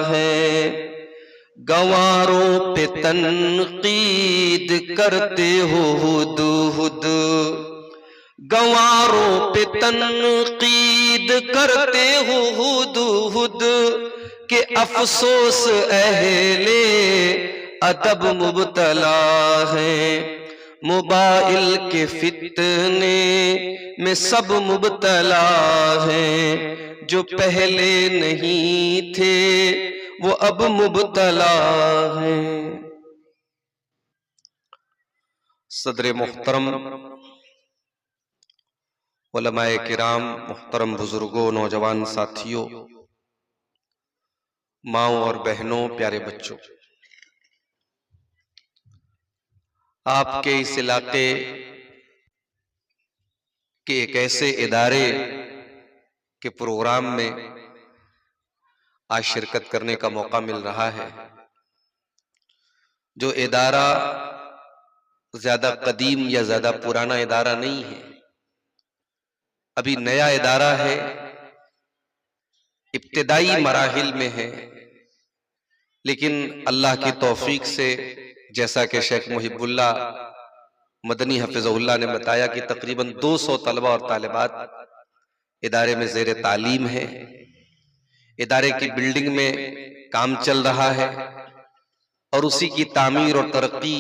है। गंवारों पे तनकीद करते हो हुद हुद, गंवारों पे तनकीद करते हो हुद हुद, के अफसोस अहले अदब मुब्तला है। मोबाइल के फितने में सब मुब्तला हैं, जो पहले नहीं थे वो अब मुब्तला हैं। सदर मुहतरम, उलमाए किराम, मुहतरम बुजुर्गों, नौजवान साथियों, माओं और बहनों, प्यारे बच्चों, आपके इस इलाके के एक ऐसे इदारे के प्रोग्राम में आज शिरकत करने का मौका मिल रहा है, जो इदारा ज्यादा कदीम या ज्यादा पुराना इदारा नहीं है, अभी नया इदारा है, इब्तिदाई मराहिल में है। लेकिन अल्लाह की तौफीक से, जैसा कि शेख मुहिबुल्लाह मदनी हफिज़हुल्लाह ने बताया कि तकरीबन 200 तलबा और तालिबात इदारे में ज़ेर तालीम है। इदारे की बिल्डिंग में काम चल रहा है और उसी की तामीर और तरक्की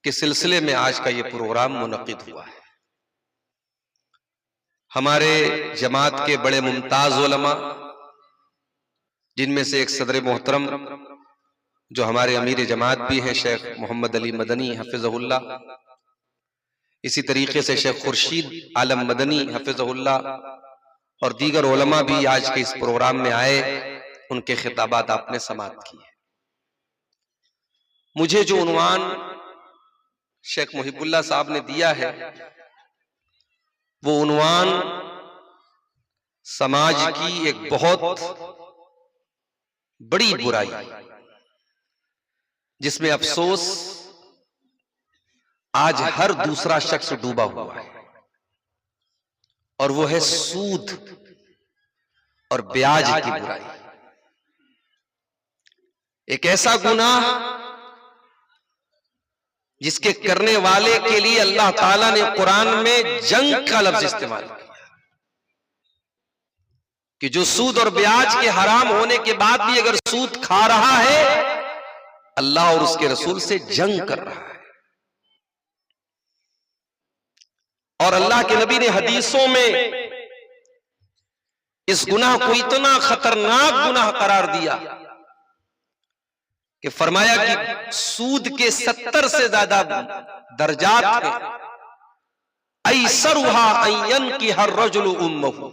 के सिलसिले में आज का ये प्रोग्राम मुनक़िद हुआ है। हमारे जमात के बड़े मुमताज उलमा, जिनमें से एक सदर मोहतरम जो हमारे अमीर जमात भी हैं, शेख मोहम्मद अली मदनी हफिज़हुल्लाह, इसी तरीके से शेख खुर्शीद आलम मदनी हफिज़हुल्लाह और दीगर उलमा भी आज के इस प्रोग्राम में आए, उनके खिताबात आपने समाअत किए। मुझे जो उन्वान शेख मुहिबुल्लाह साहब ने दिया है, वो उन्वान समाज की एक बहुत बड़ी बुराई, जिसमें अफसोस आज हर दूसरा शख्स डूबा हुआ है, और वो है सूद और ब्याज की बुराई। एक ऐसा गुनाह जिसके करने वाले के लिए अल्लाह ताला ने कुरान में जंग का लफ्ज इस्तेमाल किया कि जो सूद और ब्याज के हराम होने के बाद भी अगर सूद खा रहा है, अल्लाह और उसके रसूल से जंग कर रहा है। और अल्लाह के नबी ने हदीसों में इस गुनाह को इतना खतरनाक गुनाह करार दिया कि फरमाया कि सूद के 70 से ज्यादा दर्जात हैं। ऐसरुहा अय्यन की हर रजुल उम्महु,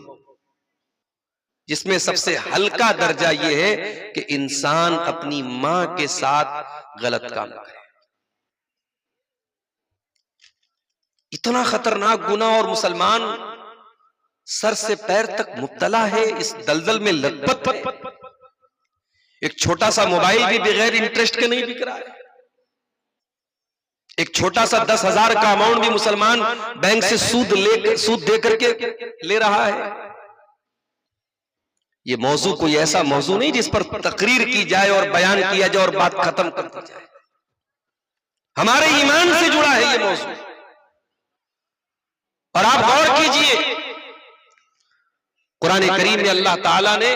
जिसमें सबसे हल्का दर्जा यह है कि इंसान अपनी मां के साथ गलत काम करे। इतना खतरनाक गुनाह और मुसलमान सर से पैर तक मुब्तला है, इस दलदल में लतपत है। एक छोटा सा मोबाइल भी बगैर इंटरेस्ट के नहीं बिक रहा है। एक छोटा सा 10,000 का अमाउंट भी मुसलमान बैंक से सूद दे करके ले रहा है। ये मौजू कोई ऐसा मौजू नहीं जिस पर तकरीर की जाए और बयान किया जाए और बात खत्म कर दी जाए। हमारे ईमान से जुड़ा है ये मौजू। और आप गौर कीजिए, कुरान करीम में अल्लाह ताला ने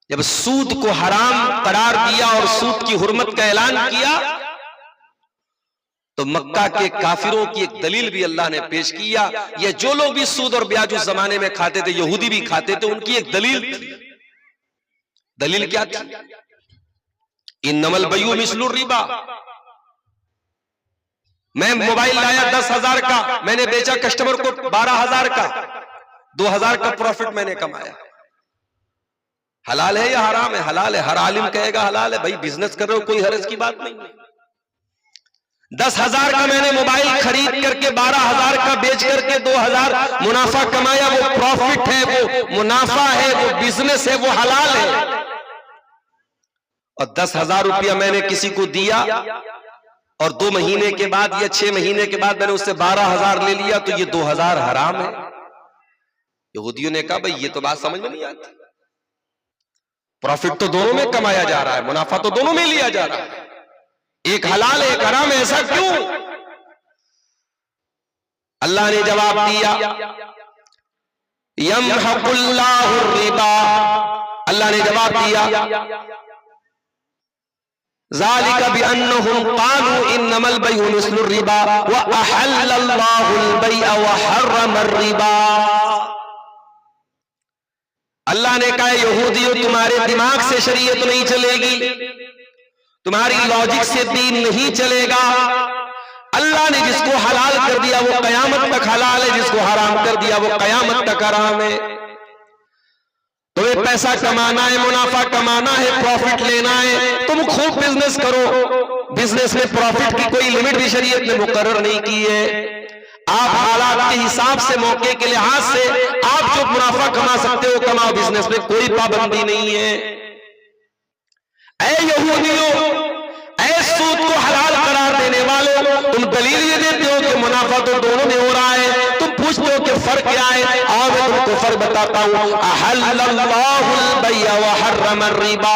जब सूद को हराम करार दिया और सूद की हुर्मत का ऐलान किया, तो मक्का के काफिरों की एक दलील भी अल्लाह ने पेश किया। ये जो लोग भी सूद और ब्याज उस जमाने में खाते थे, यहूदी भी खाते थे, उनकी एक दलील थी। दलील क्या थी? इन्नमल बय्यु मिस्लुर रिबा। मैं मोबाइल लाया 10,000 का, मैंने बेचा कस्टमर को 12,000 का, 2,000 का प्रॉफिट मैंने कमाया। हलाल है या हराम है? हलाल है। हर आलिम कहेगा हलाल है। भाई बिजनेस कर रहे हो, कोई हर्ज की बात नहीं। 10,000 का मैंने मोबाइल खरीद करके 12,000 का बेच करके 2,000 मुनाफा कमाया, वो प्रॉफिट है, वो मुनाफा है, वो बिजनेस है, वो हलाल है। और 10,000 रुपया मैंने किसी को दिया और 2 महीने के बाद या 6 महीने के बाद मैंने उससे 12,000 ले लिया, तो ये 2,000 हराम है। यहूदियों ने कहा भाई ये तो बात समझ में नहीं आती। प्रॉफिट तो दोनों में कमाया जा रहा है, मुनाफा तो दोनों में लिया जा रहा है, एक हलाल है एक हराम है, ऐसा क्यों? अल्लाह ने जवाब दिया, यमहकुल्लाहु रिबा। अल्लाह ने जवाब दिया, ज़ालिका बिअन्नहुम क़ालू इन्नमल बय्यु मिस्लुर रिबा व अहल्लल्लाहुल बैअ व हर्रमर रिबा। अल्लाह ने कहा यहूदियों तुम्हारे दिमाग से शरीयत नहीं चलेगी, तुम्हारी लॉजिक से दीन नहीं चलेगा। अल्लाह ने जिसको हलाल कर दिया वो कयामत तक हलाल है, जिसको हराम कर दिया वो कयामत तक हराम है। तुम्हें पैसा कमाना है, मुनाफा कमाना है, प्रॉफिट लेना है, तुम खूब बिजनेस करो। बिजनेस में प्रॉफिट की कोई लिमिट भी शरीयत ने मुकर्रर नहीं की है। आप हालात के हिसाब से, मौके के लिहाज से आप जो मुनाफा कमा सकते हो कमाओ, बिजनेस में कोई पाबंदी नहीं है। ऐ यहूदियों, ऐ सूद को हलाल करार देने वालों, तुम दलील ये देते हो कि मुनाफा तो दोनों में हो रहा है, तुम पूछते हो कि फर्क क्या है। और मैं तुमको फर्क बताता हूं, अहल्लल्लाहुल बैअ व हर्रमर रिबा।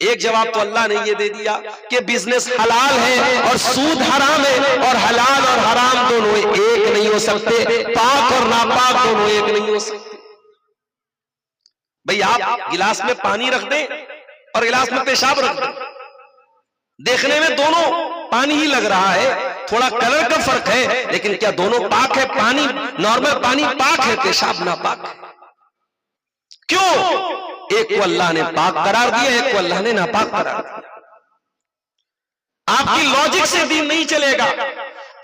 एक जवाब तो अल्लाह ने ये दे दिया कि बिजनेस हलाल है और सूद हराम है, और हलाल और हराम दोनों एक नहीं हो सकते, पाक और नापाक दोनों एक नहीं हो सकते। भाई आप गिलास में पानी रख दें और गिलास में पेशाब रख दें, देखने में दोनों पानी ही लग रहा है, थोड़ा कलर का फर्क है, लेकिन क्या दोनों पाक है? पानी नॉर्मल पानी पाक है, पेशाब नापाक है। क्यों? एक को अल्लाह ने पाक करार दिया, एक को अल्लाह ने नापाक करार दिया। आपकी लॉजिक से दीन नहीं चलेगा।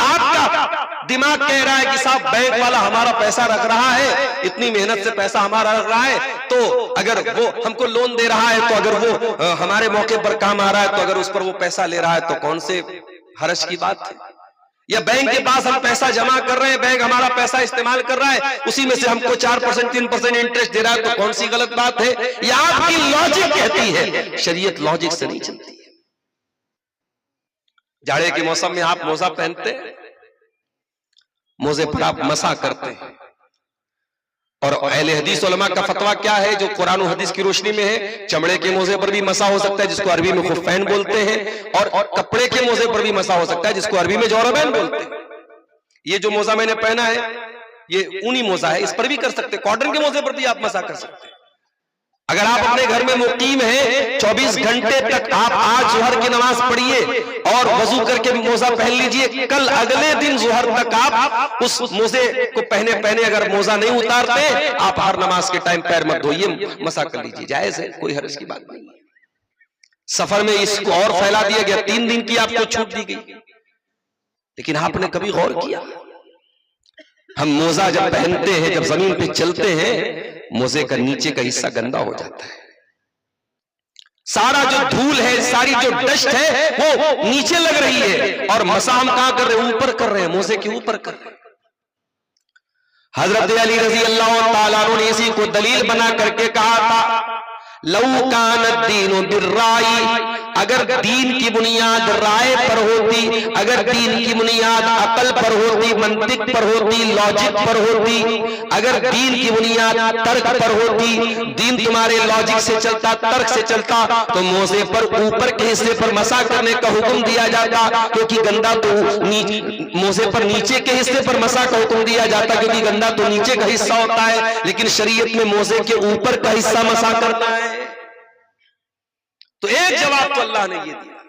आपका दिमाग कह रहा है कि साहब बैंक वाला हमारा पैसा रख रहा है, इतनी मेहनत से पैसा हमारा रख रहा है, तो अगर वो हमको लोन दे रहा है, तो अगर वो हमारे मौके पर काम आ रहा है, तो अगर उस पर वो पैसा ले रहा है तो कौन से हर्ज की बात है? या बैंक के पास हम पैसा जमा कर रहे हैं, बैंक हमारा पैसा इस्तेमाल कर रहा है, उसी में से हमको 4% 3% इंटरेस्ट दे रहा है, तो कौन सी गलत बात है? ये आपकी लॉजिक कहती है, शरीयत लॉजिक से नहीं चलती है। जाड़े के मौसम में आप मोजा पहनते हैं, मोजे पर आप मसा करते हैं, और अहले हदीस उलमा का फतवा क्या है, जो कुरान और हदीस की रोशनी में है, चमड़े के मोजे पर भी मसा हो सकता है जिसको अरबी में खुफैन बोलते हैं, और कपड़े के मोजे पर भी मसा हो सकता है जिसको अरबी में जौरबैन बोलते हैं। ये जो मोजा मैंने पहना है ये ऊनी मोजा है, इस पर भी कर सकते हैं, कॉटन के मोजे पर भी आप मसा कर सकते हैं। अगर आप अपने घर में मुकीम हैं 24 घंटे तक आप आज जोहर की नमाज पढ़िए और वजू करके मोजा पहन लीजिए, कल अगले दिन जोहर तक आप उस मोजे को पहने अगर मोजा नहीं उतारते, आप हर नमाज के टाइम पैर मत धोइए, मसा कर लीजिए, जायज है, कोई हर्ज की बात नहीं है। सफर में इसको और फैला दिया गया, 3 दिन की आपको छूट दी गई, लेकिन आपने कभी गौर किया, हम मोजा जब पहनते हैं, जब जमीन पे चलते हैं, मोजे का नीचे का हिस्सा गंदा हो जाता है, सारा जो धूल है, सारी जो डस्ट है वो नीचे लग रही है, और मसा हम कहां कर रहे हैं, ऊपर कर रहे हैं, मोजे के ऊपर कर रहे हैं। हजरत अली रजी अल्लाह तआला अन्हु ने इसी को दलील बना करके कहा था, लौ कान दीन बिर्राई, अगर दीन की बुनियाद राय पर होती, अगर दीन की बुनियाद अकल पर होती, मंतिक पर होती, लॉजिक पर होती, अगर दीन की बुनियाद तर्क पर होती, दीन तुम्हारे लॉजिक से चलता, तर्क से चलता, तो मोजे पर ऊपर के हिस्से पर मसा करने का हुक्म दिया जाता, क्योंकि गंदा तो मोजे पर नीचे के हिस्से पर मसा का हुक्म दिया जाता, क्योंकि गंदा तो नीचे का हिस्सा होता है, लेकिन शरीयत में मोजे के ऊपर का हिस्सा मसा करना है। तो एक जवाब तो अल्लाह ने ये दिया,